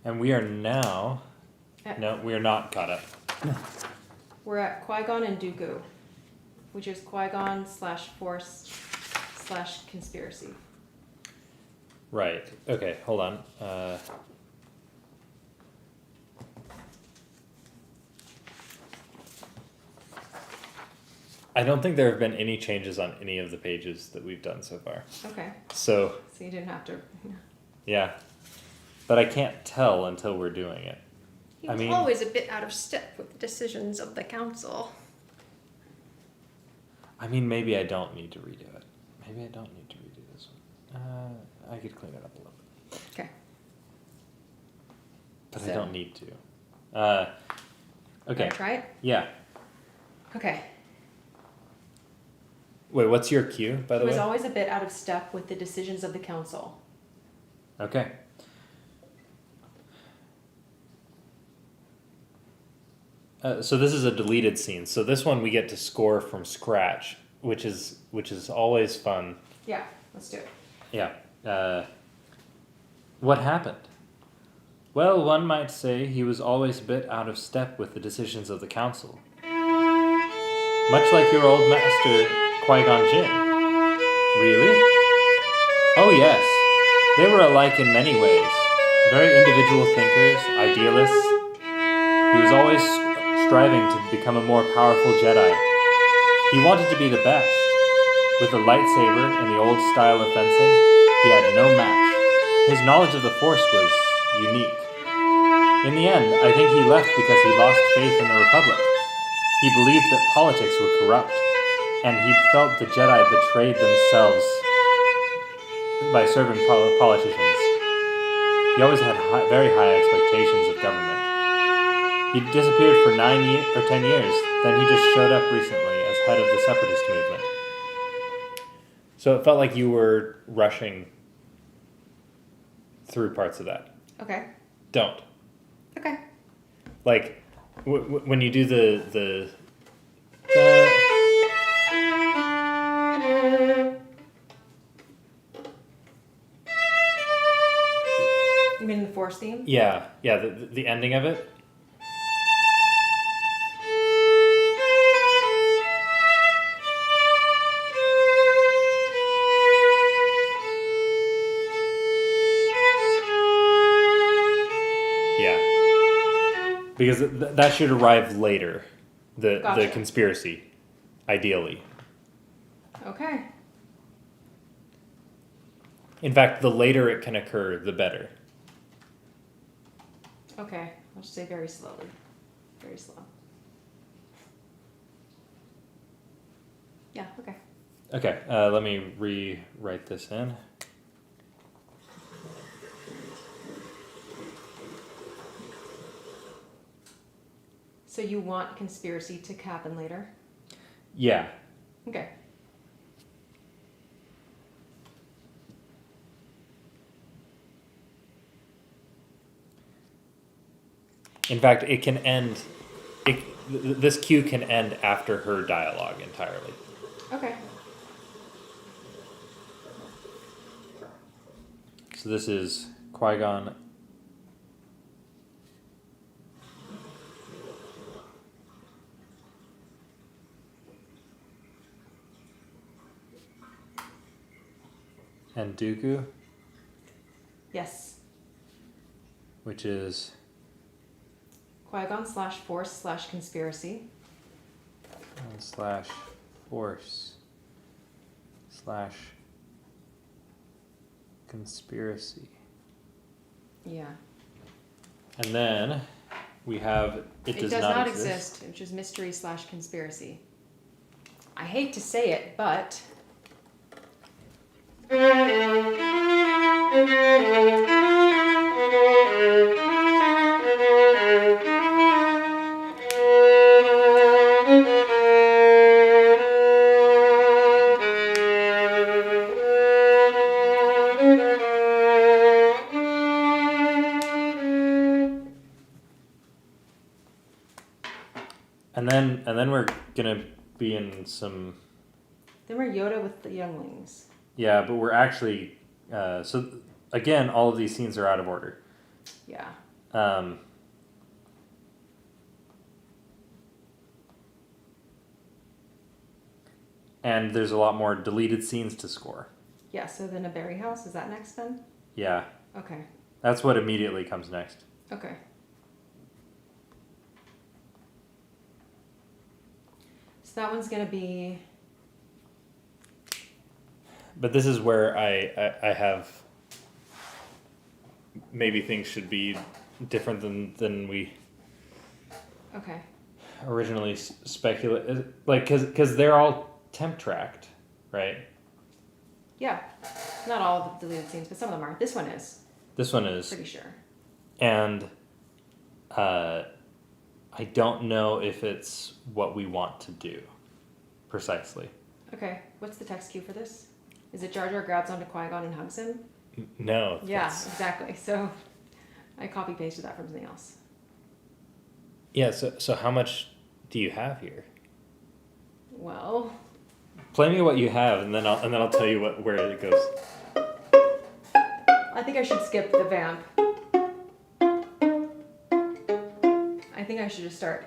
And we are now. No, we are not caught up. We're at Qui-Gon and Dooku, which is Qui-Gon / Force / conspiracy. Right. Okay, hold on. I don't think there have been any changes on any of the pages that we've done so far. Okay. So, So you didn't have to. yeah. But I can't tell until we're doing it. He I was mean- always a bit out of step with the decisions of the council. I mean, maybe I don't need to redo it. Maybe I don't need to redo this one. I could clean it up a little bit. Okay. But I So- don't need to. Okay. Wanna try it? Yeah. Okay. Wait, what's your cue, by He the was way? always a bit out of step with the decisions of the council. Okay. So this is a deleted scene. So this one we get to score from scratch, which is always fun. Yeah, let's do it. Yeah. What happened? Well, one might say he was always a bit out of step with the decisions of the council. Much like your old master, Qui-Gon Jinn. Really? Oh yes. They were alike in many ways. Very individual thinkers, idealists. He was always striving to become a more powerful Jedi. He wanted to be the best. With the lightsaber and the old style of fencing, he had no match. His knowledge of the Force was unique. In the end, I think he left because he lost faith in the Republic. He believed that politics were corrupt, and he felt the Jedi betrayed themselves by serving politicians. He always had very high expectations of government. He disappeared for 10 years, then he just showed up recently as head of the separatist movement. So it felt like you were rushing through parts of that. Okay. Don't. Okay. Like, when you do the You mean the Force theme? yeah, the ending of it. Yeah. Because that should arrive later, the Gotcha. conspiracy, ideally. Okay. In fact, the later it can occur, the better. Okay. I'll just say very slowly. Very slow. Yeah, okay. Okay, let me rewrite this in. So you want conspiracy to happen later? Yeah. Okay. In fact, it can end. This cue can end after her dialogue entirely. Okay. So this is Qui-Gon. And Dooku, Yes. which is Qui-Gon / Force / conspiracy. / Force / conspiracy. Yeah. And then we have It does not exist, which is mystery / conspiracy. I hate to say it, but and then we're gonna be in some. then we're Yoda with the younglings. Yeah, but we're actually so again, all of these scenes are out of order. Yeah. And there's a lot more deleted scenes to score. Yeah, so the Naberi house, is that next then? Yeah, Okay. that's what immediately comes next. Okay. So that one's gonna be But this is where I have maybe things should be different than we okay. originally speculated. Like, because they're all temp tracked, right? Yeah. Not all of the deleted scenes, but some of them are. This one is, This one is. pretty sure. And I don't know if it's what we want to do precisely. Okay. What's the text cue for this? Is it Jar Jar grabs onto Qui-Gon and hugs him? No. Yeah, exactly. So I copy pasted that from something else. Yeah. So how much do you have here? Well, Play me what you have, and then I'll tell you where it goes. I think I should skip the vamp. I think I should just start.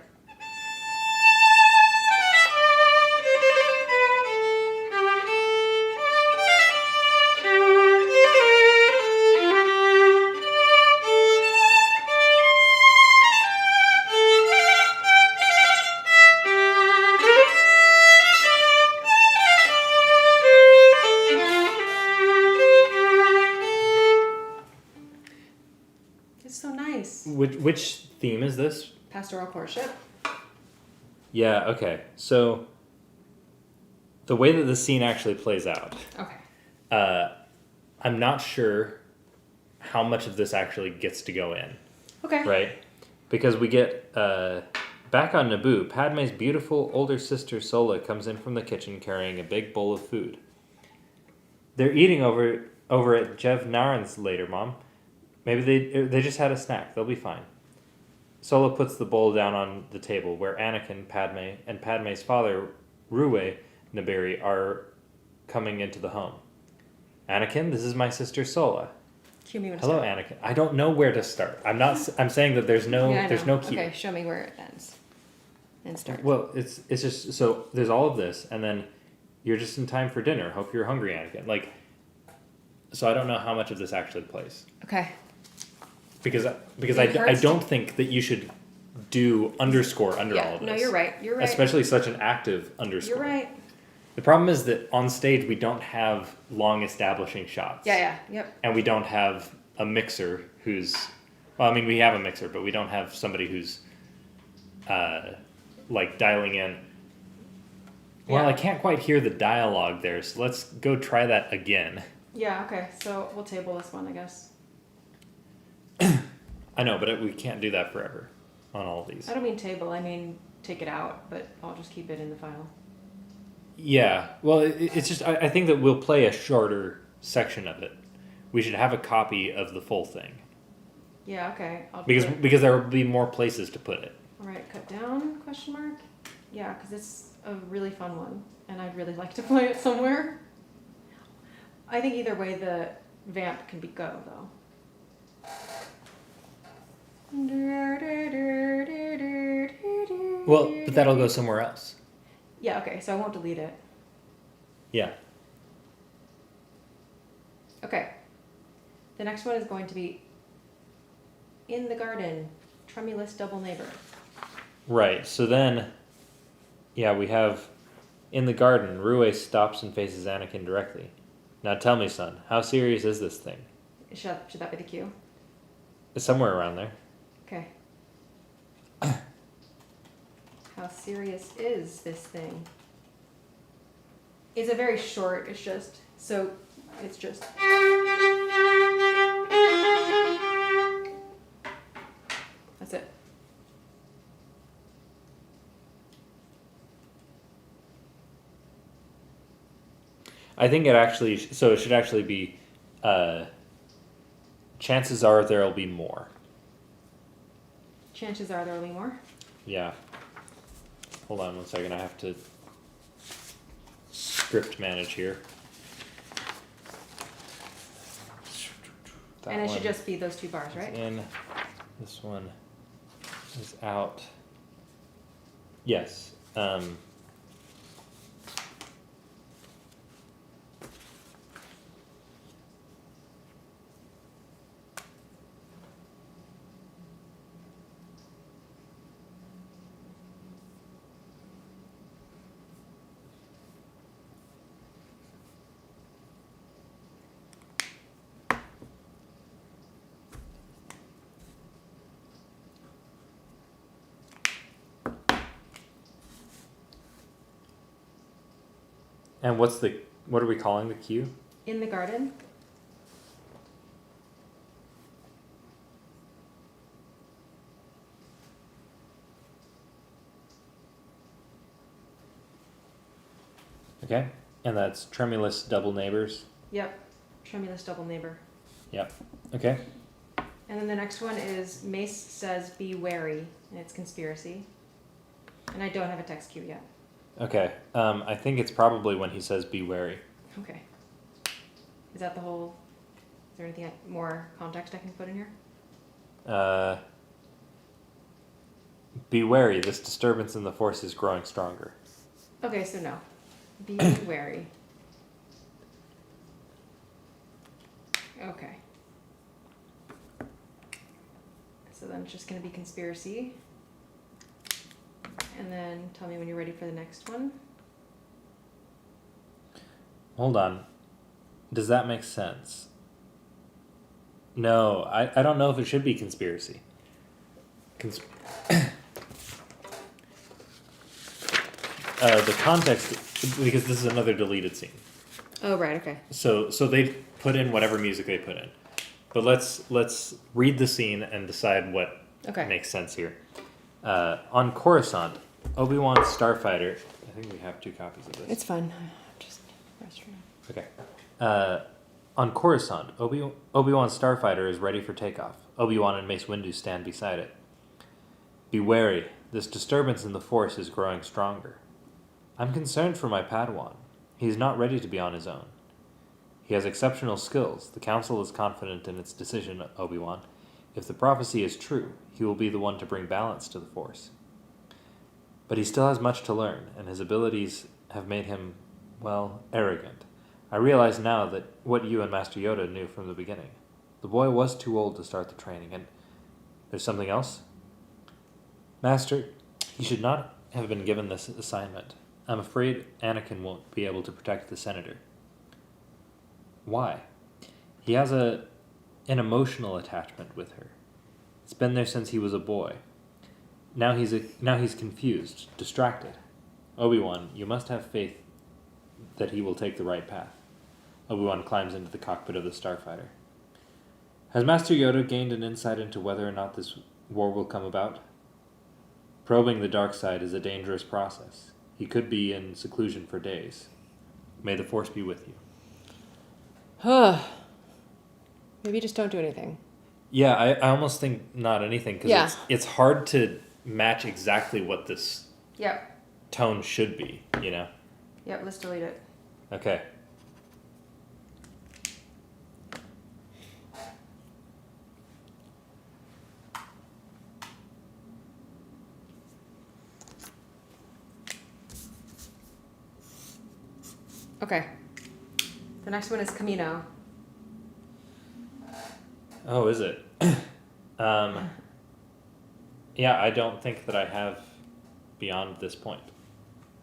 It's so nice. Which theme is this? Pastoral courtship. Yeah. Okay. So the way that the scene actually plays out, Okay. I'm not sure how much of this actually gets to go in. Okay. Right? Because we get back on Naboo, Padme's beautiful older sister Sola comes in from the kitchen carrying a big bowl of food. They're eating over at Jev Naren's later, Mom. Maybe they just had a snack. They'll be fine. Sola puts the bowl down on the table where Anakin, Padme, and Padme's father, Rue Naberi, are coming into the home. Anakin, this is my sister Sola. Cue me when to Hello, start. Anakin. I don't know where to start. I'm saying that there's no Yeah, I there's know. no cue. Okay, show me where it ends. And start. Well, it's just so there's all of this, and then you're just in time for dinner. Hope you're hungry, Anakin. Like, so I don't know how much of this actually plays Okay. because It I hurts don't think that you should do underscore under all Yeah. of this. No, you're right. You're right. Especially such an active underscore. You're right. The problem is that on stage we don't have long establishing shots. Yeah. Yeah. Yep. And we don't have a mixer who's, well, I mean, we have a mixer, but we don't have somebody who's, like dialing in. Well, Yeah. I can't quite hear the dialogue there, so let's go try that again. Yeah. Okay. So we'll table this one, I guess. I know, but we can't do that forever on all of these. I don't mean table. I mean take it out, but I'll just keep it in the file. Yeah, well, it's just, I think that we'll play a shorter section of it. We should have a copy of the full thing. Yeah. Okay. I'll do Because it. because there will be more places to put it. All right. Cut down? Question mark. Yeah, because it's a really fun one, and I'd really like to play it somewhere. I think either way, vamp can be go, though. Well, but that'll go somewhere else. Yeah, okay, so I won't delete it. Yeah. Okay. The next one is going to be in the garden, tremulous double neighbor. Right. So then, yeah, we have in the garden, Rue stops and faces Anakin directly. Now tell me, son, how serious is this thing? Should that be the cue? It's somewhere around there. Okay. How serious is this thing? It's a very short, it's just, that's it. I think it should actually be, chances are there'll be more. Chances are there'll be more. Yeah. Hold on 1 second, I have to script manage here. That And it one should just be those two bars, is right? in, this one is out. Yes. And what are we calling the cue? In the garden. Okay. And that's tremulous double neighbors. Yep. Tremulous double neighbor. Yep. Okay. And then the next one is Mace says be wary, and it's conspiracy. And I don't have a text cue yet. Okay. I think it's probably when he says be wary. Okay. Is that the whole... Is there anything more context I can put in here? Be wary, this disturbance in the force is growing stronger. Okay, so no. Be wary. Okay. So then it's just going to be conspiracy. And then tell me when you're ready for the next one. Hold on. Does that make sense? No, I don't know if it should be conspiracy. The context, because this is another deleted scene. Oh, right, okay. So they put in whatever music they put in. But let's read the scene and decide what makes sense here. On Coruscant, Obi-Wan's starfighter. I think we have 2 copies of this. It's fun. Just restroom. Okay. On Coruscant, Obi-Wan's starfighter is ready for takeoff. Obi-Wan and Mace Windu stand beside it. Be wary. This disturbance in the Force is growing stronger. I'm concerned for my Padawan. He's not ready to be on his own. He has exceptional skills. The Council is confident in its decision, Obi-Wan. If the prophecy is true, he will be the one to bring balance to the Force. But he still has much to learn, and his abilities have made him, well, arrogant. I realize now that what you and Master Yoda knew from the beginning. The boy was too old to start the training, and there's something else? Master, he should not have been given this assignment. I'm afraid Anakin won't be able to protect the Senator. Why? He has an emotional attachment with her. It's been there since he was a boy. Now he's confused, distracted. Obi-Wan, you must have faith that he will take the right path. Obi-Wan climbs into the cockpit of the starfighter. Has Master Yoda gained an insight into whether or not this war will come about? Probing the dark side is a dangerous process. He could be in seclusion for days. May the Force be with you. Maybe just don't do anything. Yeah, I almost think not anything, because it's hard to match exactly what this tone should be, you know? Yep, let's delete it. Okay. Okay. The next one is Kamino. Oh, is it? Yeah, I don't think that I have beyond this point.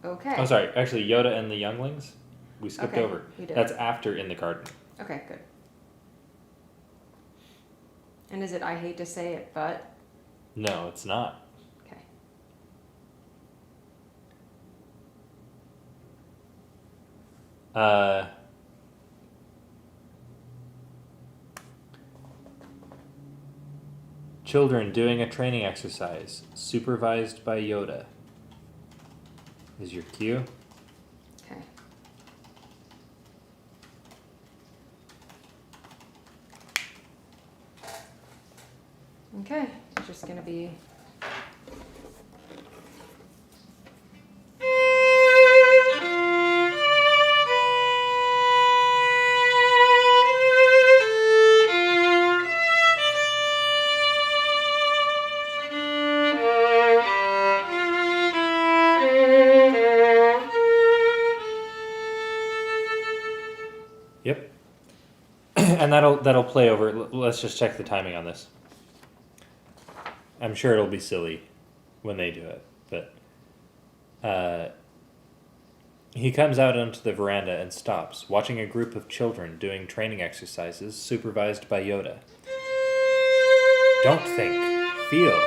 Okay. Oh, sorry. Actually, Yoda and the Younglings, we skipped Okay, over. we did. That's after In the Garden. Okay, good. And is it I hate to say it, but? No, it's not. Okay. Children doing a training exercise, supervised by Yoda, is your cue. Okay. Okay, it's just gonna be. Yep. And that'll play over. Let's just check the timing on this. I'm sure it'll be silly when they do it, but he comes out onto the veranda and stops, watching a group of children doing training exercises supervised by Yoda. Don't think, feel,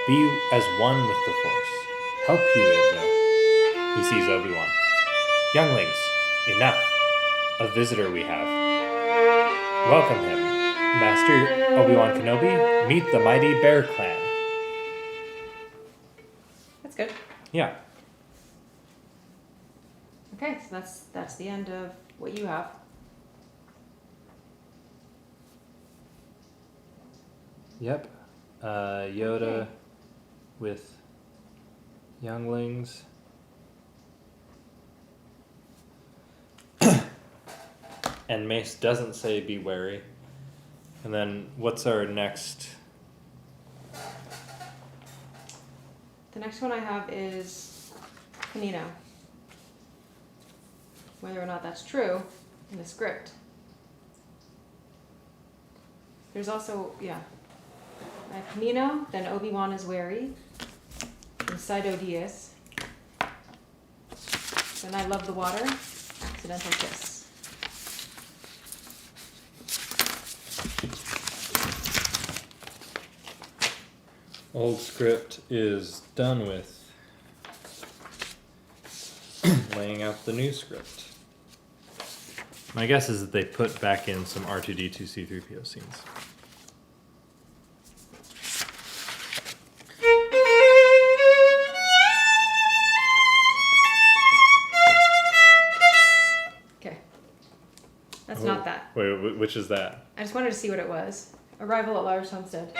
be as one with the Force. Help you, Izzo. He sees Obi-Wan. Younglings, enough. A visitor we have. Welcome him. Master Obi-Wan Kenobi, meet the mighty Bear Clan. That's good. Yeah. Okay, so that's the end of what you have. Yep. Yoda Okay. with younglings. And Mace doesn't say be wary. And then what's our next? The next one I have is Kamino. Whether or not that's true in the script. There's also, yeah. I have Kamino, then Obi-Wan is wary, then Sido Diaz. Then I love the water, accidental kiss. Old script is done with. Laying out the new script. My guess is that they put back in some R2D2 C3PO scenes. Okay. That's not that. Wait, which is that? I just wanted to see what it was. Arrival at Lars Homestead.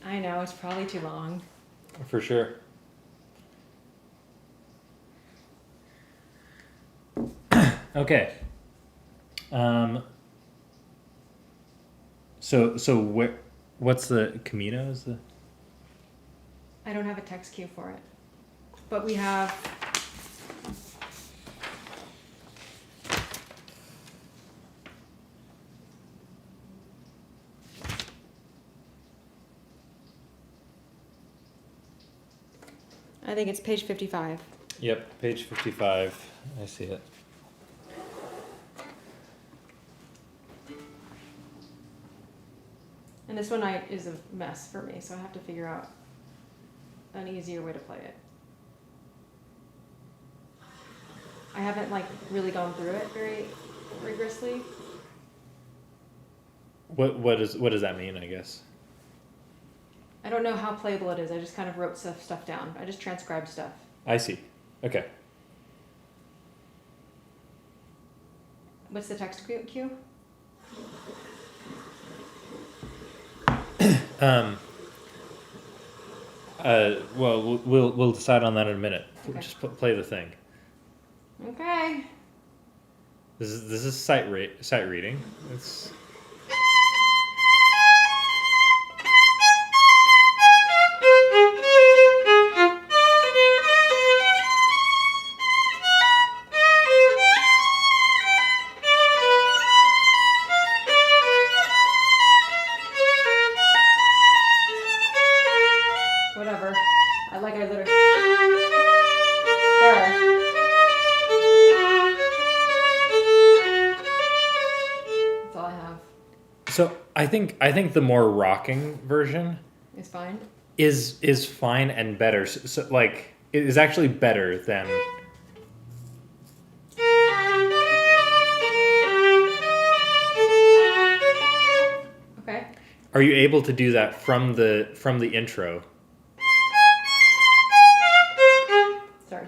I know, it's probably too long. For sure. Okay. So where? What's the Kamino? Is the? I don't have a text cue for it. But we have. I think it's page 55. Yep, page 55. I see it. And this one is a mess for me, so I have to figure out an easier way to play it. I haven't really gone through it very rigorously. What does that mean? I guess. I don't know how playable it is. I just kind of wrote stuff down. I just transcribed stuff. I see. Okay. What's the text cue? Well, we'll decide on that in a minute. Okay. Just play the thing. Okay. This is sight reading. It's Whatever. I literally. There. That's all I have. so I think the more rocking version It's fine. is fine and better. So like it is actually better than. Okay. Are you able to do that from the intro? Sorry.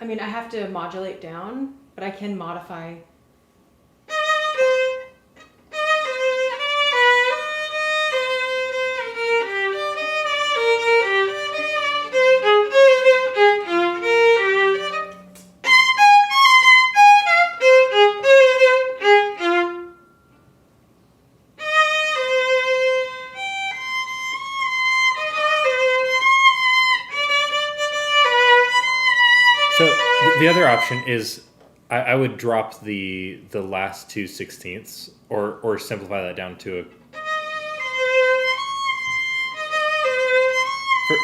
I mean, I have to modulate down, but I can modify. So the other option is I would drop the last 2/16 or simplify that down to a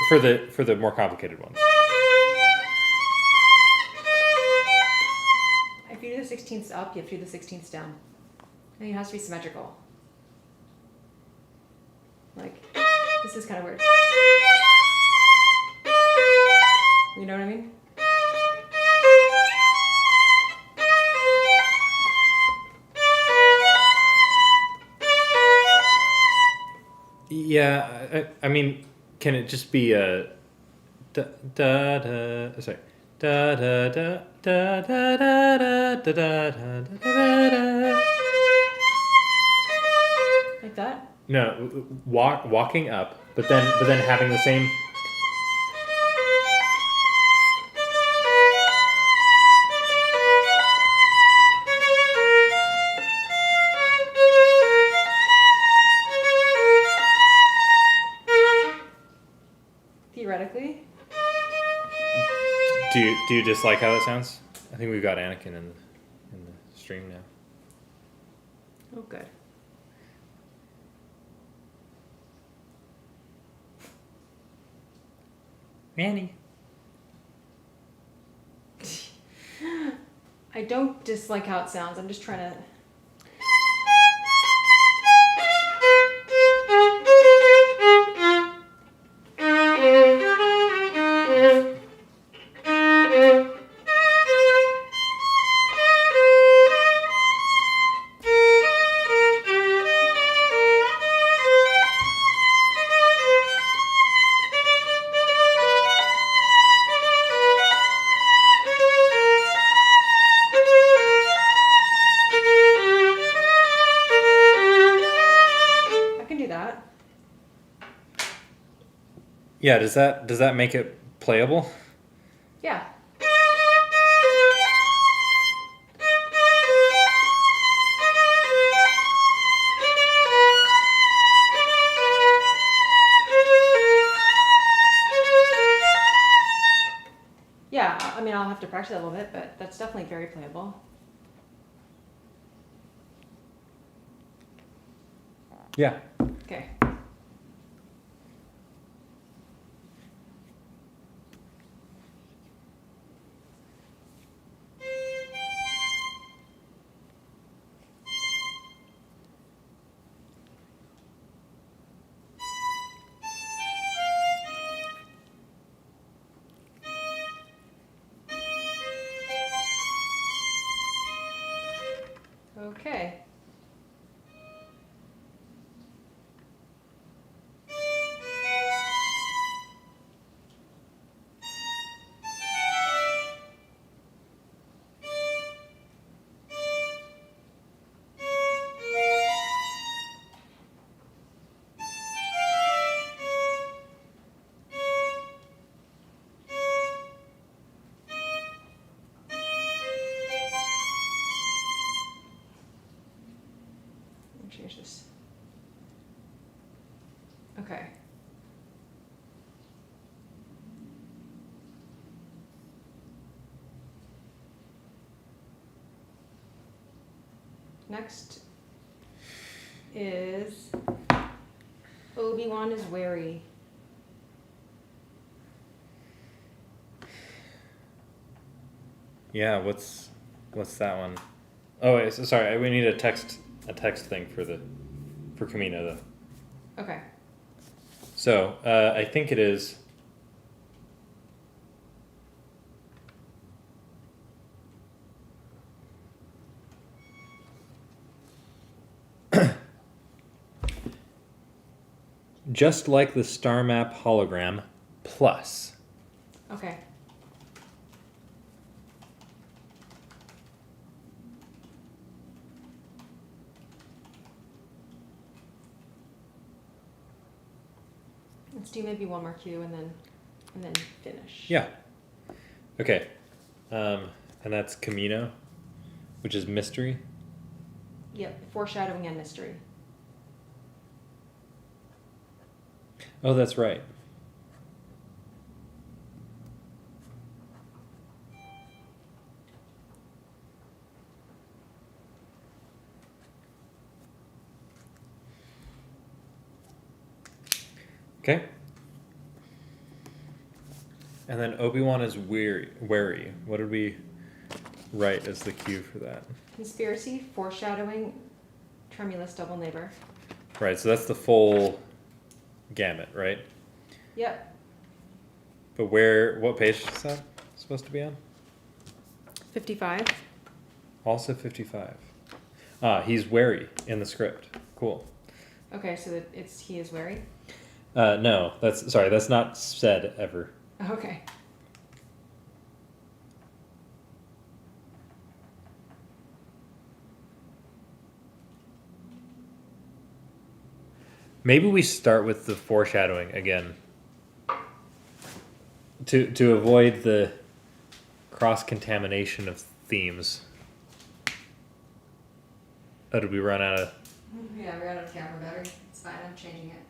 for the more complicated ones. If you do the 16ths up, you have to do the 16ths down. I think it has to be symmetrical. Like, this is kind of weird. You know what I mean? Yeah, I mean, can it just be a da da da? Sorry, da da da da da da da da da da da. Like that? No, walking up, but then having the same. Theoretically. Do you dislike how that sounds? I think we've got Anakin in the stream now. Oh, good. Manny. I don't dislike how it sounds. I'm just trying to. Yeah, does that make it playable? Yeah. Yeah, I mean, I'll have to practice it a little bit, but that's definitely very playable. Yeah. Okay. Okay. Next is Obi-Wan is wary. Yeah, what's that one? Oh, wait, so sorry. We need a text thing for Kamino though. Okay. So I think it is. Just like the star map hologram plus. Okay. Let's do maybe one more cue and then finish. Yeah. Okay. And that's Kamino, which is mystery. Yep, foreshadowing and mystery. Oh, that's right. Okay. And then Obi-Wan is wary. What did we write as the cue for that? Conspiracy, foreshadowing, tremulous double neighbor. Right, so that's the full gamut, right? Yep. But what page is that supposed to be on? 55. Also 55. Ah, he's wary in the script. Cool. Okay, so he is wary. No, that's not said ever. Okay. Maybe we start with the foreshadowing again. To avoid the cross-contamination of themes. Oh, did we run out of... Yeah, we're out of camera battery. It's fine, I'm changing it.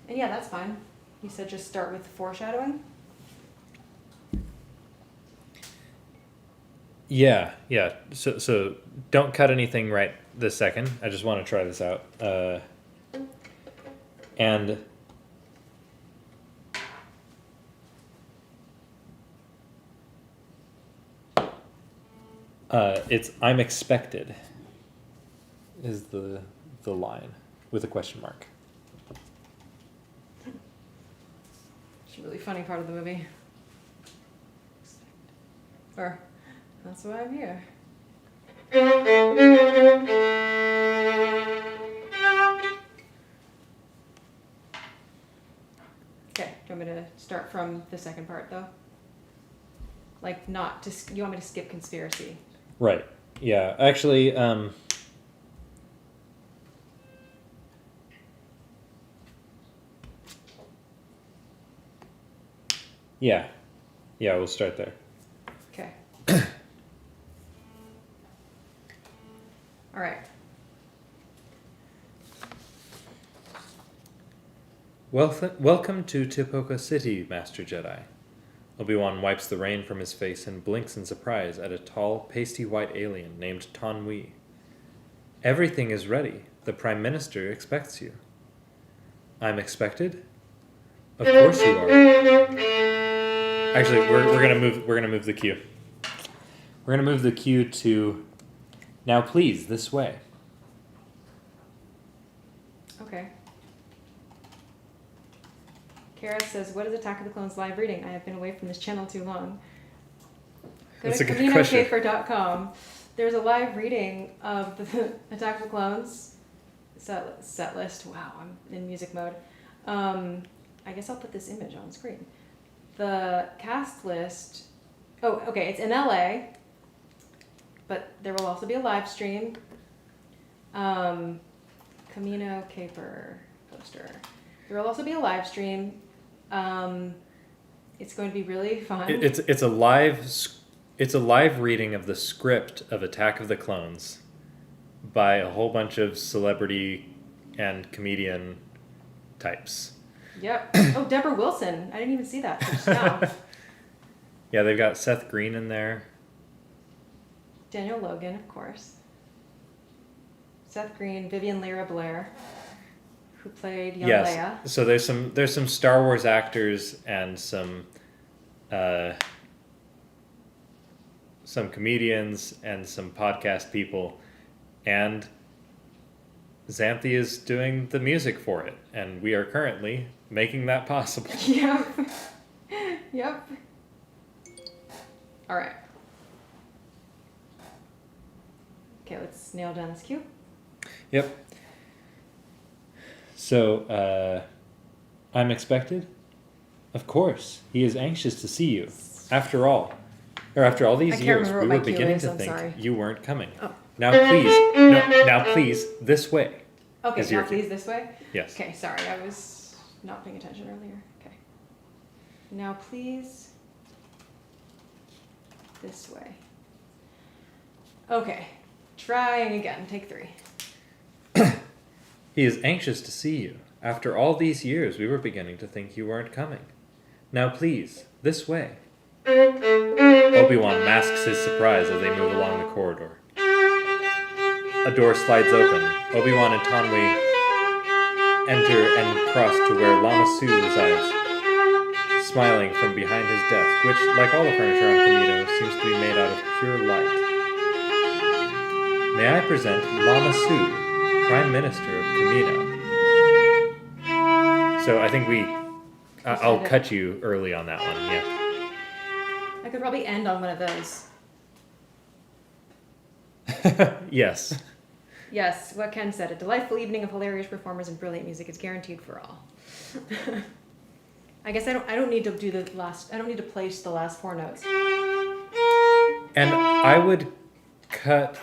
And yeah, that's fine. You said just start with foreshadowing? Yeah. So don't cut anything right this second. I just want to try this out. And it's I'm expected is the line with a question mark. It's a really funny part of the movie. Or, that's why I'm here. Okay, do you want me to start from the second part though? Like not just, you want me to skip conspiracy? Right. Yeah. Actually, yeah. Yeah, we'll start there. Okay. All right. Welcome to Tipoca City, Master Jedi. Obi-Wan wipes the rain from his face and blinks in surprise at a tall, pasty-white alien named Ton Wee. Everything is ready. The Prime Minister expects you. I'm expected? Of course you are. Actually, we're gonna move the queue. We're gonna move the queue to now please, this way. Okay. Kara says, what is Attack of the Clones live reading? I have been away from this channel too long. Go That's to a good question. KaminoKaper.com. There's a live reading of the Attack of the Clones set list. Wow, I'm in music mode. I guess I'll put this image on screen. The cast list. Oh, okay, it's in LA, but there will also be a live stream. Kamino Kaper poster. There will also be a live stream. It's going to be really fun. It's a live reading of the script of Attack of the Clones by a whole bunch of celebrity and comedian types. Yep. Oh, Deborah Wilson. I didn't even see that just now. Yeah, they've got Seth Green in there. Daniel Logan, of course. Seth Green, Vivian Lyra Blair, who played young Leia. So there's some Star Wars actors and some comedians and some podcast people, and Xanthi is doing the music for it, and we are currently making that possible. Yep. Yep. All right. Okay, let's nail down this cue. Yep. So, I'm expected? Of course. He is anxious to see you. After all these years, we were beginning to think you weren't coming. Oh. Now please, this way. Okay, Is now your cue. please this way? Yes. Okay, sorry, I was not paying attention earlier. Okay. Now please this way. Okay, trying again, take 3. He is anxious to see you. After all these years, we were beginning to think you weren't coming. Now please, this way. Obi-Wan masks his surprise as they move along the corridor. A door slides open. Obi-Wan and Tonwi enter and cross to where Lama Su resides, smiling from behind his desk, which, like all the furniture on Kamino, seems to be made out of pure light. May I present Lama Su, Prime Minister of Kamino. So I think I'll cut you early on that one, yeah. I could probably end on one of those. Yes. Yes, what Ken said, a delightful evening of hilarious performers and brilliant music is guaranteed for all. I guess I don't need to do I don't need to place the last 4 notes. And I would cut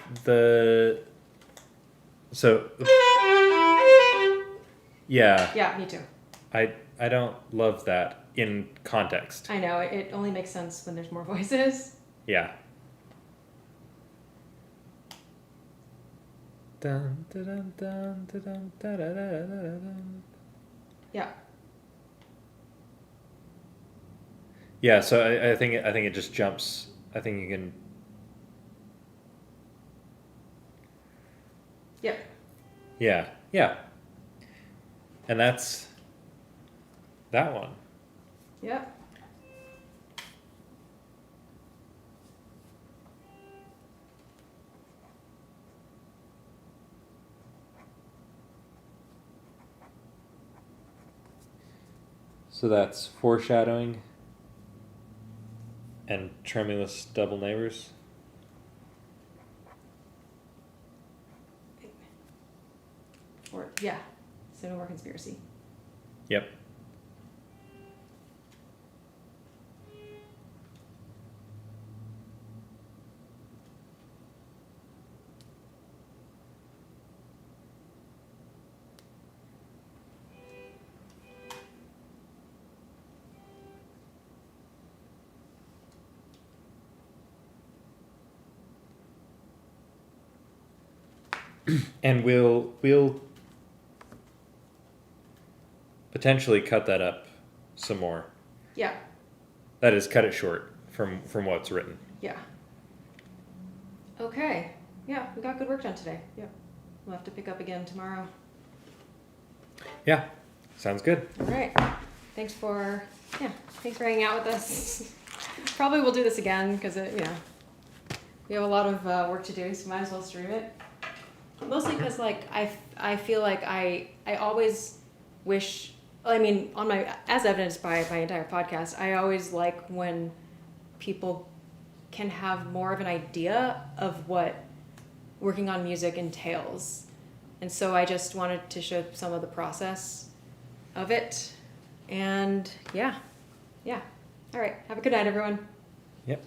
yeah. Yeah, me too. I don't love that in context. I know, it only makes sense when there's more voices. Yeah. Dun, dun, dun, dun, dun, dun, dun, dun, dun, dun. Yeah. Yeah, so I think it just jumps. I think you can. Yep. Yeah, yeah. And that's that one. Yep. So that's foreshadowing and tremulous double neighbors. Or, yeah. So no more conspiracy. Yep. And we'll potentially cut that up some more. Yeah. That is, cut it short from what's written. Yeah. Okay. Yeah, we got good work done today. Yeah. We'll have to pick up again tomorrow. Yeah, sounds good. All right. Thanks for hanging out with us. Probably we'll do this again because we have a lot of work to do, so might as well stream it. Mostly because I feel like I always wish, I mean, as evidenced by my entire podcast, I always like when people can have more of an idea of what working on music entails. And so I just wanted to show some of the process of it. And yeah. All right. Have a good night, everyone. Yep.